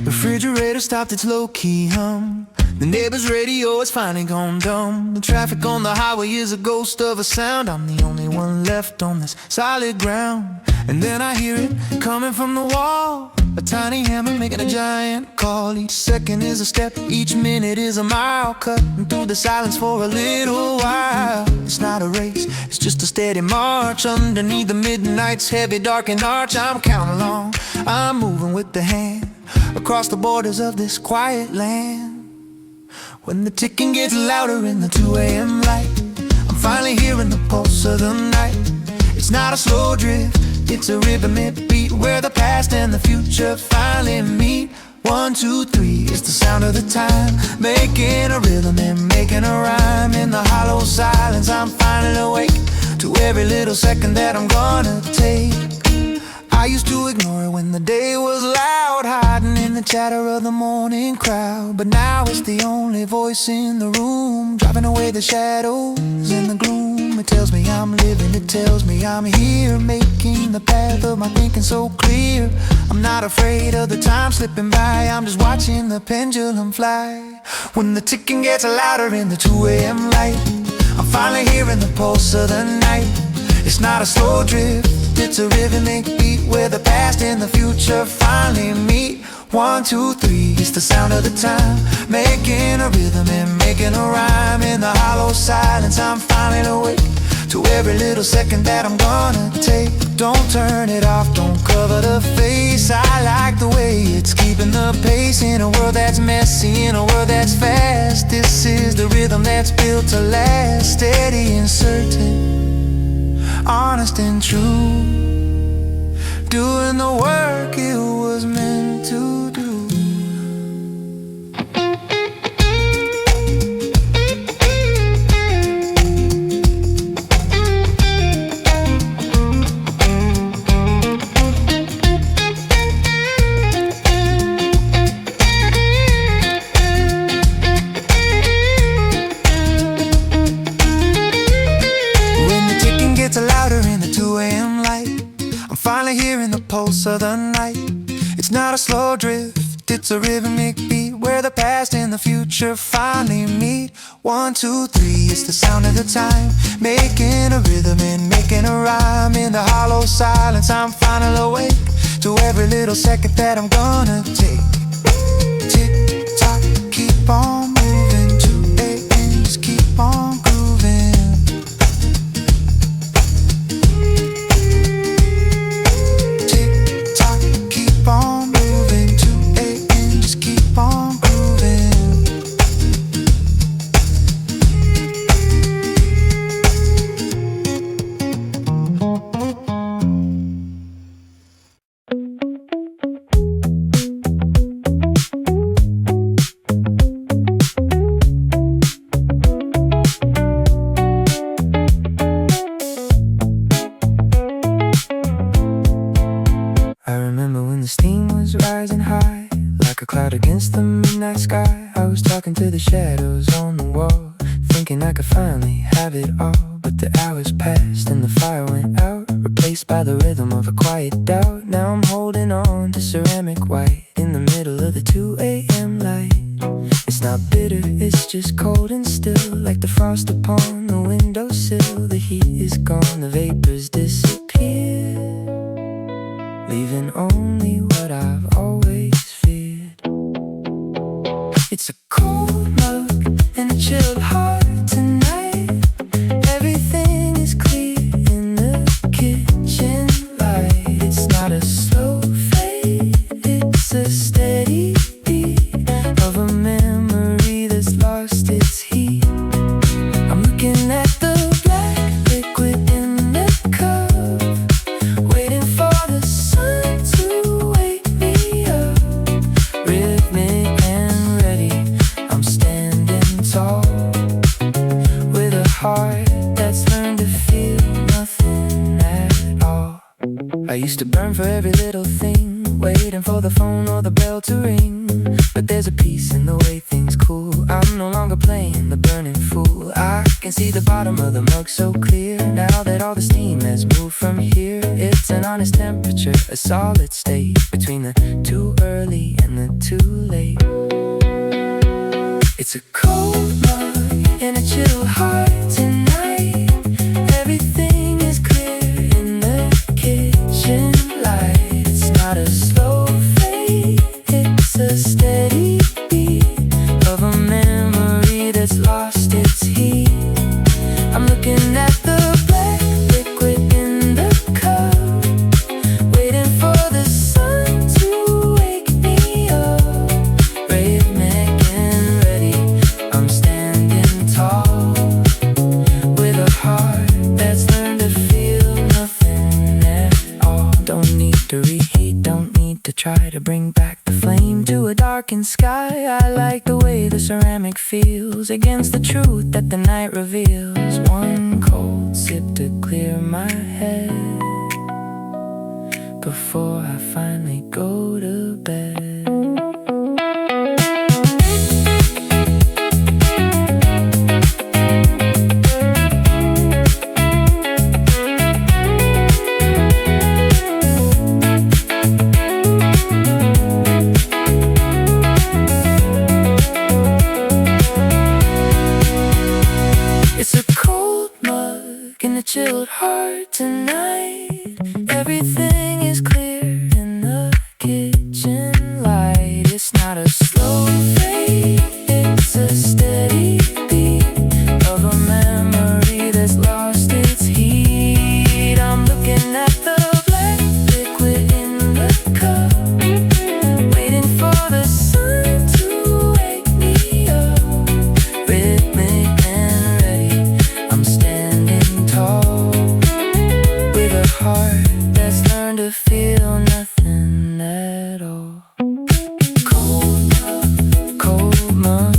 Refrigerator stopped its low-key hum. The neighbor's radio is finally gone dumb. The traffic on the highway is a ghost of a sound. I'm the only one left on this solid ground. And then I hear it coming from the wall, a tiny hammer making a giant call. Each second is a step, each minute is a mile, cutting through the silence for a little while. It's not a race, it's just a steady march underneath the midnight's heavy darkened arch. I'm counting along, I'm moving with the hand across the borders of this quiet land. When the ticking gets louder in the 2 a.m. light, I'm finally hearing the pulse of the night. It's not a slow drift, it's a rhythmic beat where the past and the future finally meet. 1, 2, 3, it's the sound of the time, making a rhythm and making a rhyme. In the hollow silence I'm finally awake to every little second that I'm gonna take. I used to ignore it when the day was loud, hiding in the chatter of the morning crowd. But now it's the only voice in the room, driving away the shadows and the gloom. It tells me I'm living, it tells me I'm here, making the path of my thinking so clear. I'm not afraid of the time slipping by, I'm just watching the pendulum fly. When the ticking gets louder in the 2 a.m. light, I'm finally hearing the pulse of the night. It's not a slow drift, it's a rhythmic beat where the past and the future finally meet. 1, 2, 3, it's the sound of the time, making a rhythm and making a rhyme. In the hollow silence I'm finally awake to every little second that I'm gonna take. Don't turn it off, don't cover the face. I like the way it's keeping the pace in a world that's messy, in a world that's fast. This is the rhythm that's built to last, steady and certain, honest and true, doing the work it was meant to do. When the ticking gets louder in the 2 a.m. light, I'm finally hearing the pulse of the night. It's not a slow drift, it's a rhythmic beat where the past and the future finally meet. 1, 2, 3, it's the sound of the time, making a rhythm and making a rhyme. In the hollow silence I'm finally awake to every little second that I'm gonna take. Tick tock, keep on moving, 2 a.m. just keep on grooving. Keep on moving, 2 a.m. just keep on grooving. I remember when the steam was rising high, like a cloud against the midnight sky. I was talking to the shadows on the wall, thinking I could finally have it all. But the hours passed and the fire went out, replaced by the rhythm of a quiet doubt. Now I'm holding on to ceramic white in the middle of the 2 a.m. light. It's not bitter, it's just cold and still, like the frost upon the windowsill. The heat is gone, the vapors disappear, leaving only what I've always feared. It's a cold mug and a chilled heart tonight. Everything is clear in the kitchen light. It's not a slow fade, it's a steady beat of a memory that's lost its heat. I'm looking at the I used to burn for every little thing, waiting for the phone or the bell to ring. But there's a peace in the way things cool. I'm no longer playing the burning fool. I can see the bottom of the mug so clear. Now that all the steam has moved from here, it's an honest temperature, a solid state between the too early and the too late. It's a cold mug in a chill heart tonight. Everything is clear in the kitchen light. It's not a slow fade, it's a steady beat of a memory that's lost its heat. I'm looking at the black liquid in the cup, waiting for the sun to wake me up. Rhythmic and ready, I'm standing tall, with a heart that's learned to feel nothing at all. Don't need to reheat, don't need to try to bring back the flame to a darkened sky. I like the way the ceramic feels against the truth that the night reveals. One cold sip to clear my head before I finally go to bed. It's a cold mug in a chilled heart tonight. Everything is clear in the kitchen light. It's not a slow fade, it's a steady beat of a memory that's lost its heat. I'm looking at the black liquid in the cup, waiting for the sun to wake me up. Rhythmic and ready, I'm standing tall, with a heart that's learned to feel nothing at all. Cold mug,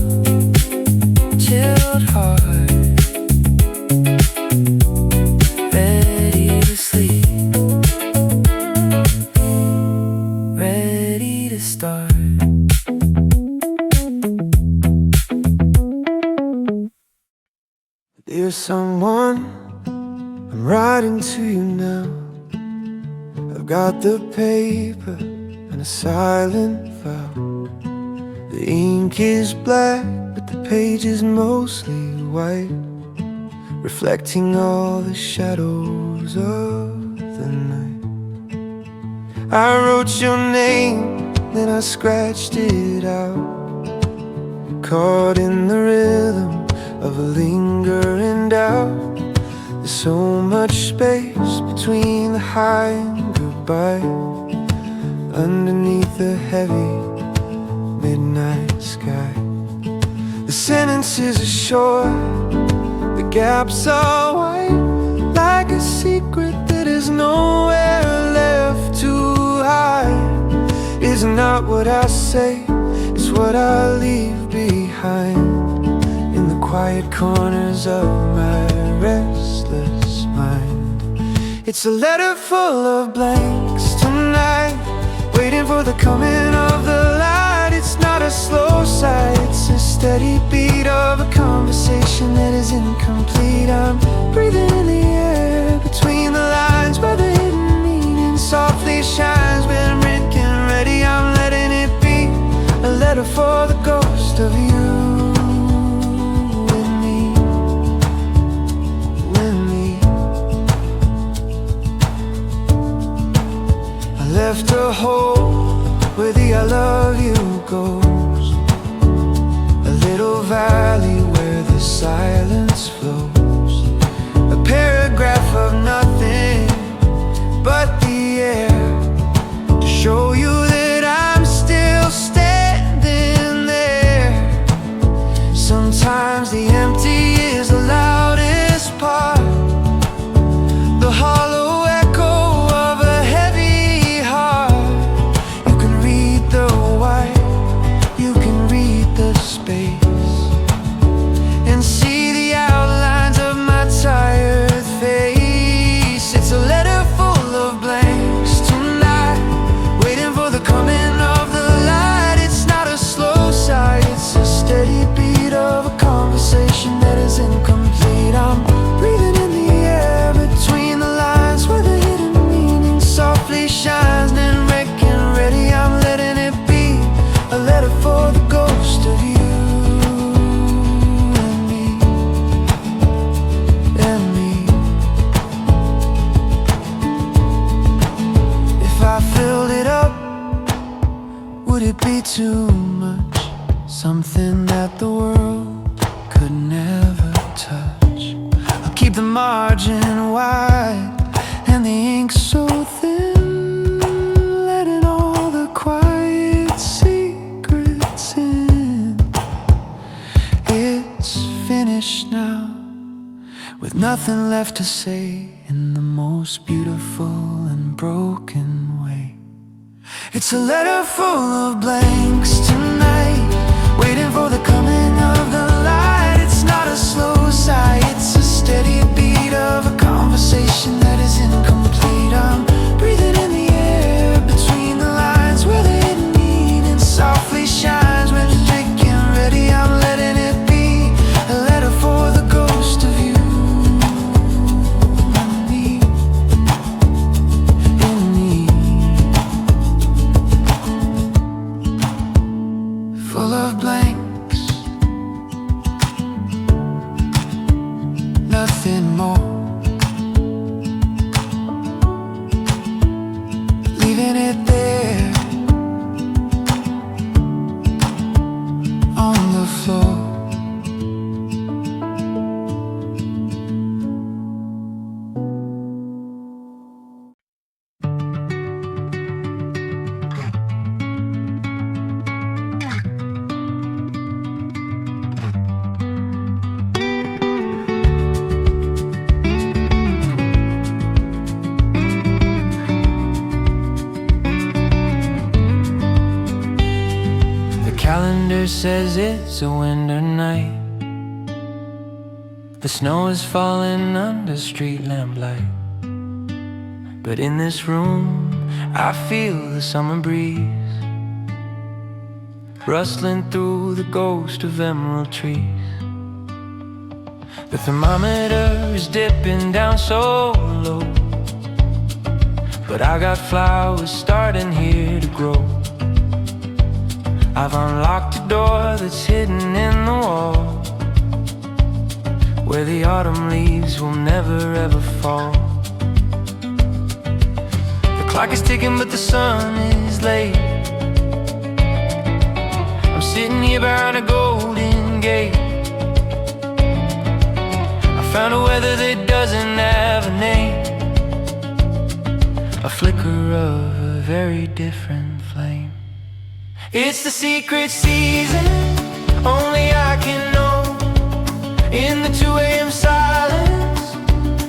chilled heart, ready to sleep, ready to start. Dear someone, I'm writing to you now. I've got the paper and a silent vow. The ink is black, but the page is mostly white, reflecting all the shadows of the night. I wrote your name, then I scratched it out, caught in the rhythm of a lingering doubt. There's so much space between the high and goodbye, underneath the heavy midnight sky. The sentences are short, the gaps are wide, like a secret that is nowhere left to hide. It's not what I say, it's what I leave behind, in the quiet corners of my restless mind. It's a letter full of blanks tonight, waiting for the coming of the light. It's not a slow sigh, it's a steady beat of a conversation that is incomplete. I'm breathing in the air between the lines, where the hidden meaning softly shines. When written and ready, I'm letting it be a letter for the ghost of you. Left a hole where the I love you goes, a little valley where the silence flows, a paragraph of nothing but the air, to show you that I'm still standing there. Sometimes the empty is the loudest part, the hollow and see the outlines of my tired face. and white, and the ink so thin, letting all the quiet secrets in. It's finished now, with nothing left to say, in the most beautiful and broken way. It's a letter full of blanks tonight, waiting for the coming of the light. It's not a slow sigh, it's a steady beat of a conversation that is incomplete. I'm breathing in the air between the lines where the hidden meaning softly shines. When you're drinking ready, I'm letting it be a letter for the ghost of you and me, and me. Full of blanks, nothing more. Leaving it there on the floor. Calendar says it's a winter night. The snow is falling under street lamplight. But in this room I feel the summer breeze rustling through the ghost of emerald trees. The thermometer is dipping down so low, but I got flowers starting here to grow. I've unlocked a door that's hidden in the wall, where the autumn leaves will never ever fall. The clock is ticking but the sun is late. I'm sitting here behind a golden gate. I found a weather that doesn't have a name, a flicker of a very different flame. It's the secret season, only I can know. In the 2 a.m. silence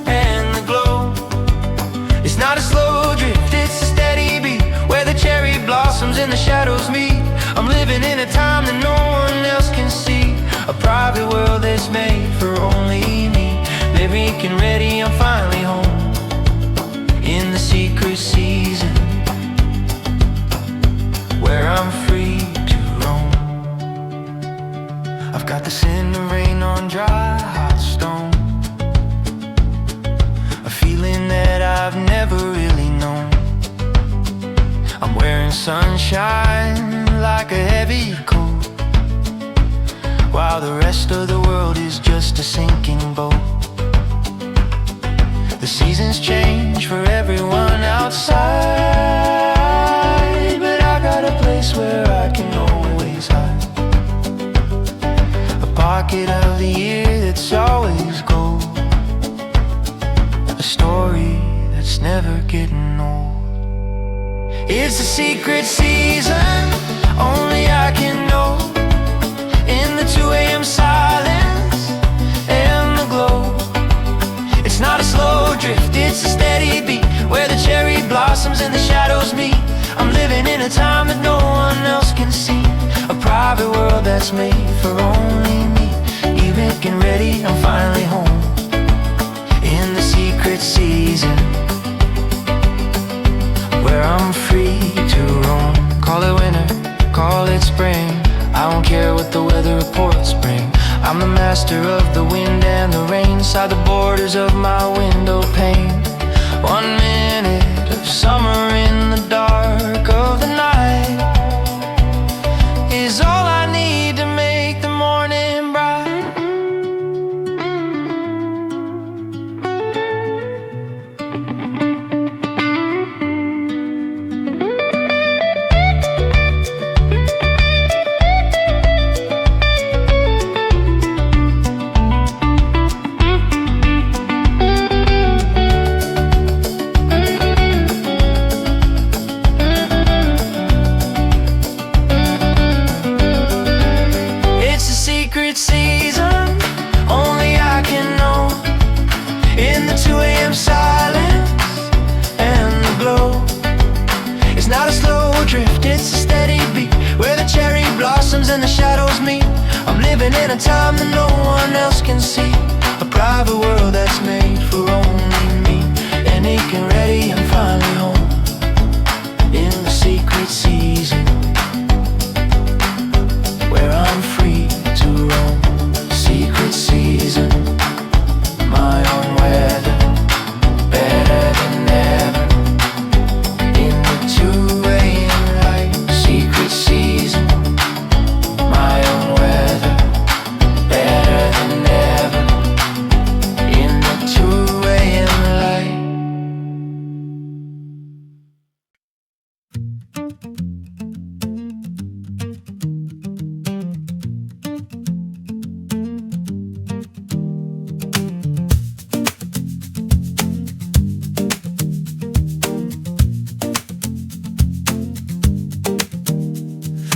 and the glow, it's not a slow drift, it's a steady beat, where the cherry blossoms and the shadows meet. I'm living in a time that no one else can see, a private world that's made for only me. Lyric and ready, I'm finally home. In the secret season, where I'm free to roam. I've got the scent of rain on dry, hot stone, a feeling that I've never really known. I'm wearing sunshine like a heavy coat, while the rest of the world is just a sinking boat. The seasons change for everyone outside, but I got a place where I can always hide, a pocket of the year that's always gold, a story that's never getting old. It's a secret season, only I can know. In the 2 a.m. silence and the glow, it's not a slow drift, it's a steady beat, where the cherry blossoms and the shadows meet. I'm living in a time that no one else can see, a private world that's made for only me. Lyric and ready, I'm finally home. In the secret season, where I'm free to roam. Call it winter, call it spring, I don't care what the weather reports bring. I'm the master of the wind and the rain, inside the borders of my window pane. 1 minute of summer in the dark of the night is all I need to make the morning bright. a time that no one else can see. A private world that's made for only me. And aching ready, I'm finally home in the secret season where I'm free to roam. Secret season, my own weather, better than ever. In the 2 a.m. light, secret season, my own weather, better than ever. In the 2 a.m. light.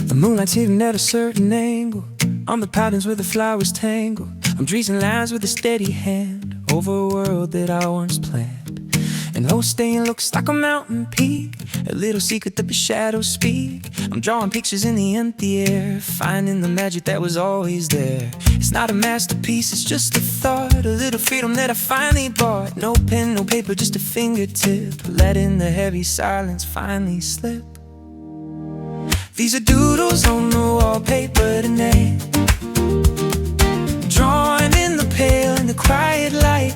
The moonlight's hitting at a certain angle on the patterns where the flowers tangle. I'm tracing lines with a steady hand over a world that I once planned. And low staying looks like a mountain peak, a little secret that the shadows speak. I'm drawing pictures in the empty air, finding the magic that was always there. It's not a masterpiece, it's just a thought, a little freedom that I finally bought. No pen, no paper, just a fingertip, letting the heavy silence finally slip. These are doodles on the wallpaper tonight, drawn in the pale and the quiet light.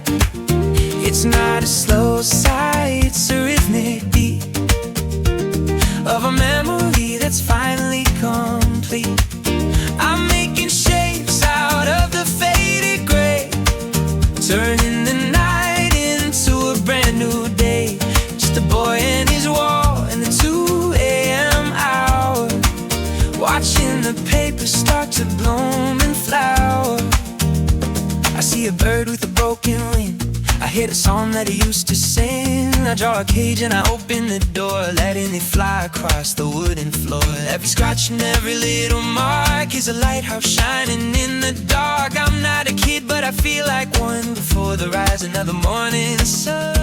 It's not a slow sigh, it's a rhythmic beat of a memory that's finally complete. I'm making shapes out of the faded gray, turning the night into a brand new day. Just a boy and his wall in the 2 a.m. hour, watching the paper start to bloom and flower. I see a bird with a broken wing, I hear the song that he used to sing. I draw a cage and I open the door, letting it fly across the wooden floor. Every scratch and every little mark is a lighthouse shining in the dark. I'm not a kid, but I feel like one before the rising of the morning sun.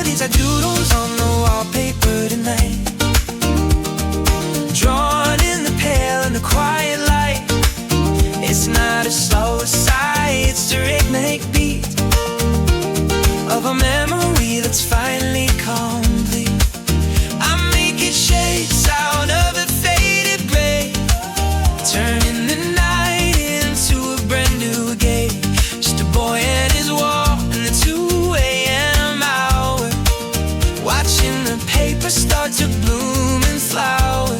These are doodles on the wallpaper tonight, drawn in the pale and the quiet light. It's not a slow sigh, it's a rhythmic beat of a memory that's finally complete. I'm making shapes out of a faded gray, turning the night into a brand new day. Just a boy and his wall in the 2 a.m. hour, watching the paper start to bloom and flower.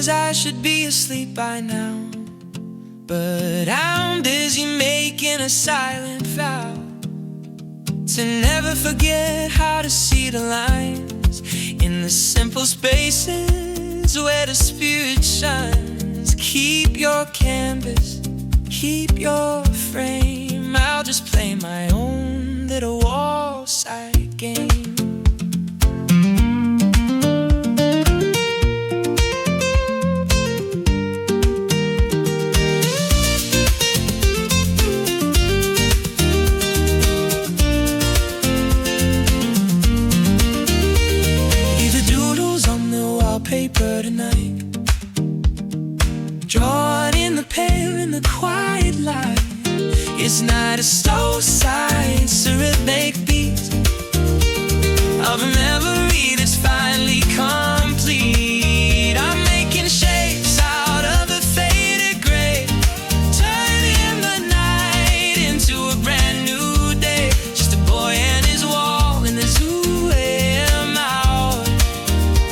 I should be asleep by now, but I'm busy making a silent vow to never forget how to see the lines in the simple spaces where the spirit shines. Keep your canvas, keep your frame, I'll just play my own little wall side game. Paper tonight, drawn in the pale in the quiet light. It's not a slow sigh, it's a rhythmic beat of a memory that's finally complete. I'm making shapes out of a faded gray, turning the night into a brand new day. Just a boy and his wall in the 2 a.m. hour,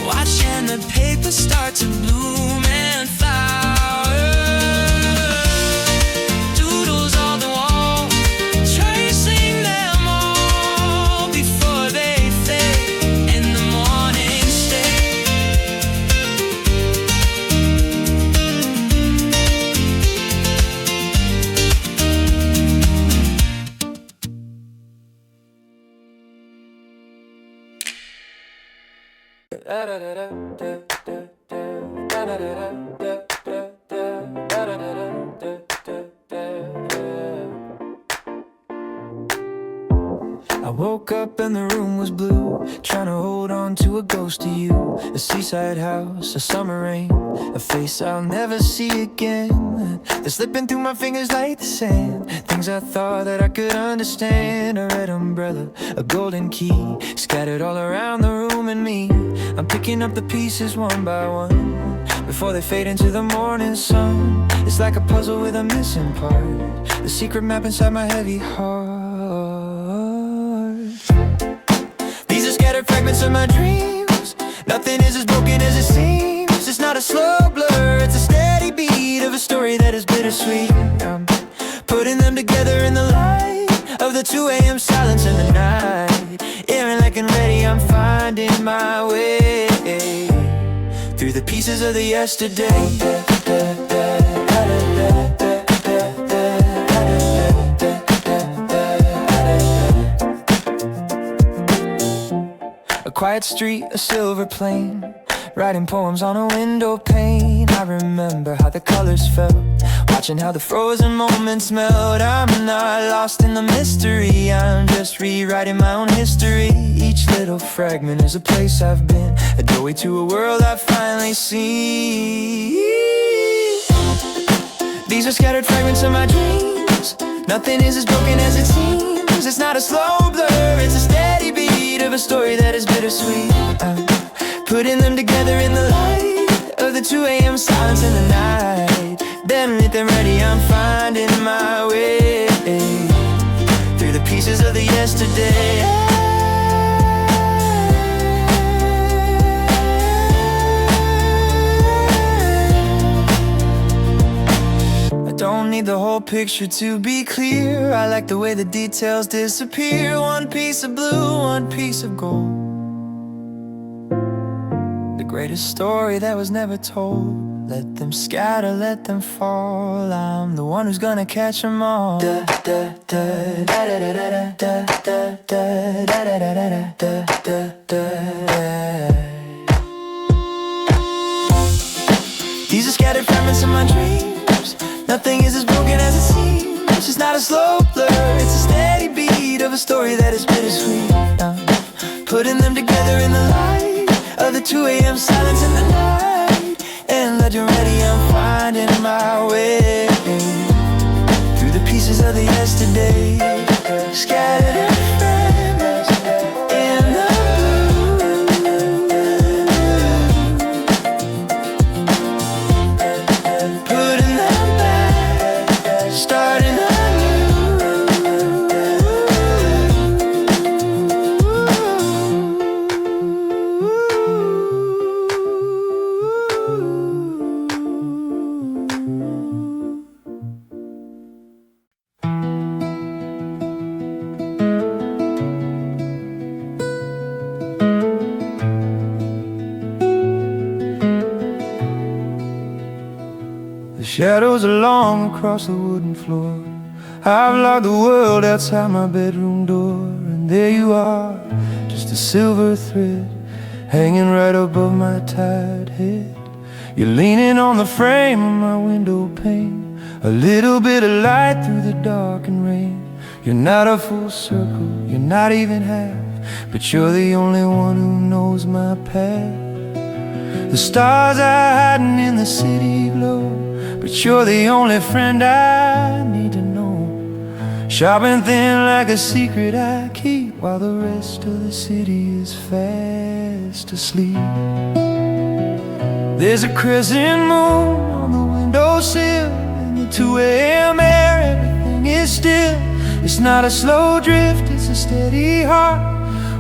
watching the paper start to bloom and flower. Doodles on the wall, tracing them all before they fade in the morning stay. close to you. A seaside house, a summer rain, a face I'll never see again. They're slipping through my fingers like the sand. Things I thought that I could understand. A red umbrella, a golden key, scattered all around the room and me. I'm picking up the pieces one by one before they fade into the morning sun. It's like a puzzle with a missing part, the secret map inside my heavy heart. These are scattered fragments of my dreams. Nothing is as broken as it seems. It's not a slow blur, it's a steady beat of a story that is bittersweet. I'm putting them together in the light of the 2 a.m. silence in the night. Like and ready, I'm finding my way through the pieces of the yesterday. A quiet street, a silver plane, writing poems on a window pane. I remember how the colors felt, watching how the frozen moments melt. I'm not lost in the mystery, I'm just rewriting my own history. Each little fragment is a place I've been, a doorway to a world I've finally seen. These are scattered fragments of my dreams. Nothing is as broken as it seems. It's not a slow blur, it's a steady beat of a story that is bittersweet. I'm putting them together in the light of the 2 a.m. silence in the night. Then lit them ready, I'm finding my way through the pieces of the yesterday. I don't need the whole picture to be clear. I like the way the details disappear. One piece of blue, one piece of gold. The greatest story that was never told. Let them scatter, let them fall. I'm the one who's gonna catch them all. Da, da, da, da, da, da, da, da, da, da, da, da, da, da, da. These are scattered fragments of my dreams. Nothing is as broken as it seems. It's just not a slow blur, it's a steady beat of a story that is bittersweet. I'm putting them together in the light of the 2 a.m. silence in the night. And legend ready, I'm finding my way through the pieces of the yesterday. Scattered fragments in the blue, putting them back, starting shadows are long across the wooden floor. I've locked the world outside my bedroom door. And there you are, just a silver thread hanging right above my tired head. You're leaning on the frame of my window pane, a little bit of light through the dark and rain. You're not a full circle, you're not even half, but you're the only one who knows my path. The stars are hiding in the city glow, but you're the only friend I need to know. Sharp and thin like a secret I keep, while the rest of the city is fast asleep. There's a crescent moon on the windowsill. In the 2 a.m. air, everything is still. It's not a slow drift, it's a steady heart,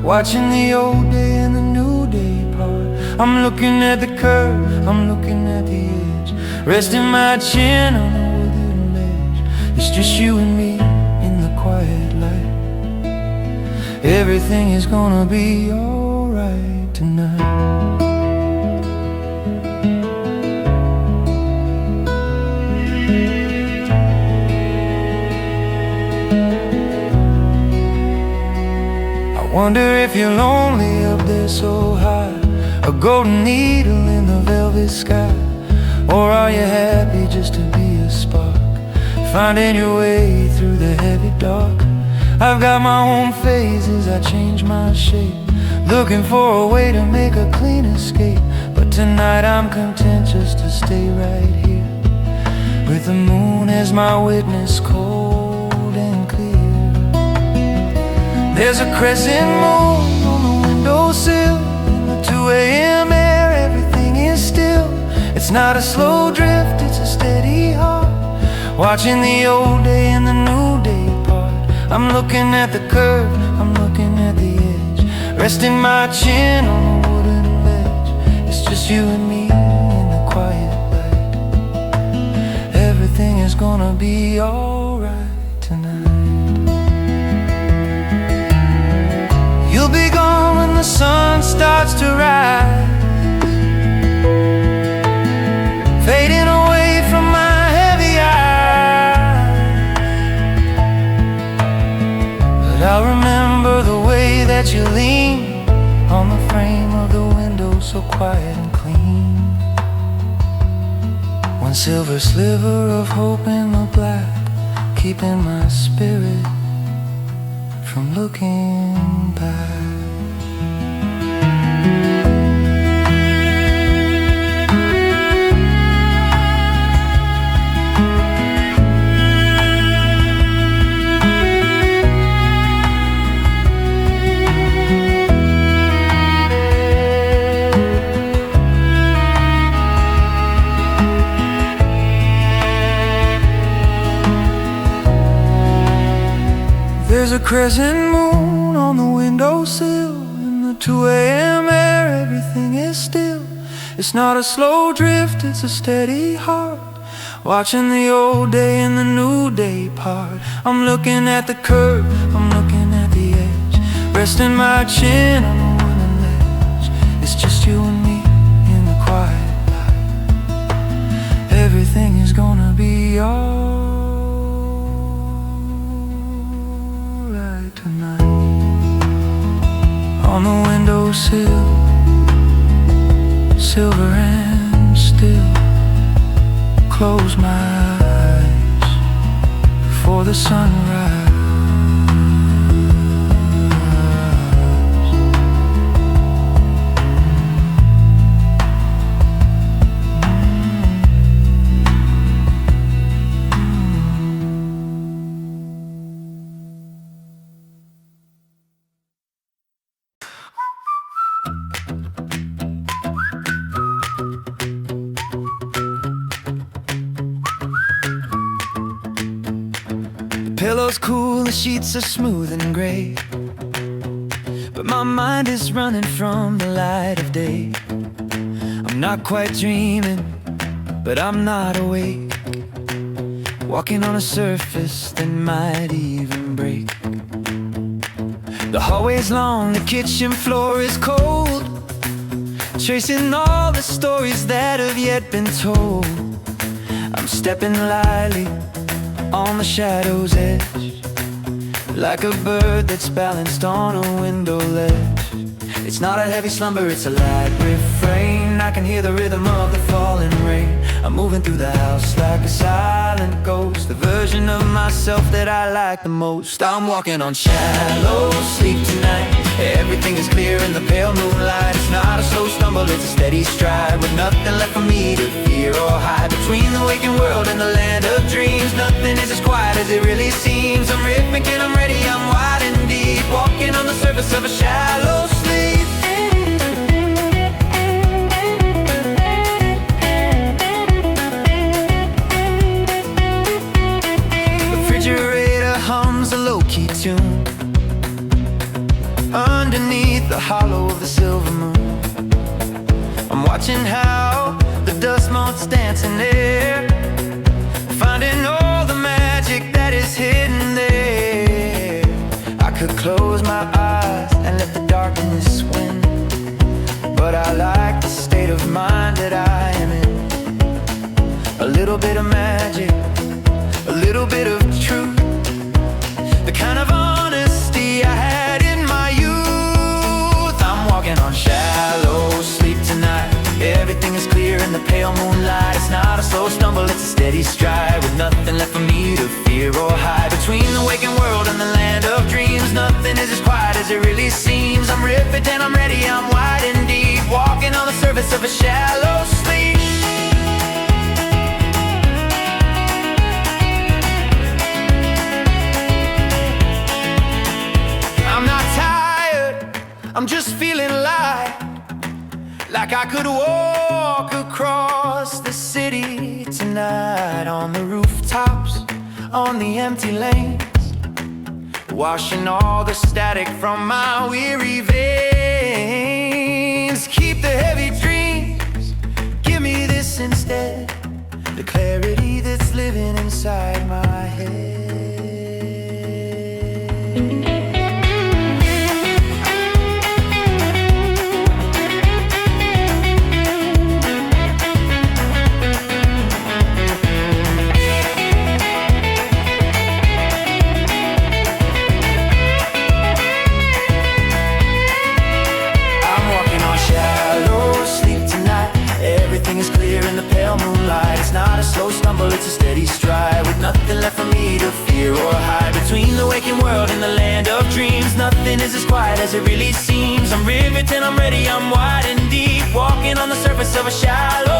watching the old day and the new day part. I'm looking at the curve, I'm looking at the edge, resting my chin on the wooden ledge. It's just you and me in the quiet light. Everything is gonna be alright tonight. I wonder if you're lonely up there so high, a golden needle in the velvet sky. Or are you happy just to be a spark, finding your way through the heavy dark? I've got my own phases, I change my shape, looking for a way to make a clean escape. But tonight I'm content just to stay right here, with the moon as my witness, cold and clear. There's a crescent moon on the windowsill. In the 2 a.m. air, everything is still. It's not a slow drift, it's a steady heart, watching the old day and the new day part. I'm looking at the curve, I'm looking at the edge, resting my chin on a wooden ledge. It's just you and me in the quiet light. Everything is gonna be alright tonight. You'll be gone when the sun starts to rise, fading away from my heavy eyes. But I'll remember the way that you lean on the frame of the window, so quiet and clean. One silver sliver of hope in the black, keeping my spirit from looking back. There's a crescent moon on the windowsill. In the 2 a.m. air, everything is still. It's not a slow drift, it's a steady heart, watching the old day and the new day part. I'm looking at the curve, I'm looking at the edge, resting my chin on the wooden ledge. It's just you and me in the quiet light. Everything is gonna be alright tonight. On the windowsill, silver and still, close my eyes for the sunrise. Pillow's cool, the sheets are smooth and gray, but my mind is running from the light of day. I'm not quite dreaming, but I'm not awake, walking on a surface that might even break. The hallway's long, the kitchen floor is cold, tracing all the stories that have yet been told. I'm stepping lightly on the shadow's edge, like a bird that's balanced on a window ledge. It's not a heavy slumber, it's a light refrain. I can hear the rhythm of the falling rain. I'm moving through the house like a silent ghost, the version of myself that I like the most. I'm walking on shallow sleep tonight. Everything is clear in the pale moonlight. It's not a slow stumble, it's a steady stride, with nothing left for me to fear or hide. Between the waking world and the land of dreams, nothing is as quiet as it really seems. I'm rhythmic and I'm ready, I'm wide and deep, walking on the surface of a shallow sleep. The refrigerator hums a low-key tune underneath the hollow of the silver moon. I'm watching how the dust motes dancing there, finding all the magic that is hidden there. I could close my eyes and let the darkness win, but I like the state of mind that I am in. A little bit of magic, a little bit of truth, the kind of honesty I had in my youth. I'm walking on shallow sleep tonight. Everything is clear in the pale moonlight. It's not a slow stumble, it's a steady stride, with nothing left for me to fear or hide. Between the waking world and the land of dreams, dreams. Nothing is as quiet as it really seems. I'm ripped and I'm ready, I'm wide and deep, walking on the surface of a shallow sleep. I'm not tired, I'm just feeling light, like I could walk across the city tonight, on the rooftops, on the empty lanes, washing all the static from my weary veins. Keep the heavy dreams, give me this instead, the clarity that's living inside my head. Slow stumble, it's a steady stride, with nothing left for me to fear or hide. Between the waking world and the land of dreams, nothing is as quiet as it really seems. I'm riveted, I'm ready, I'm wide and deep, walking on the surface of a shallow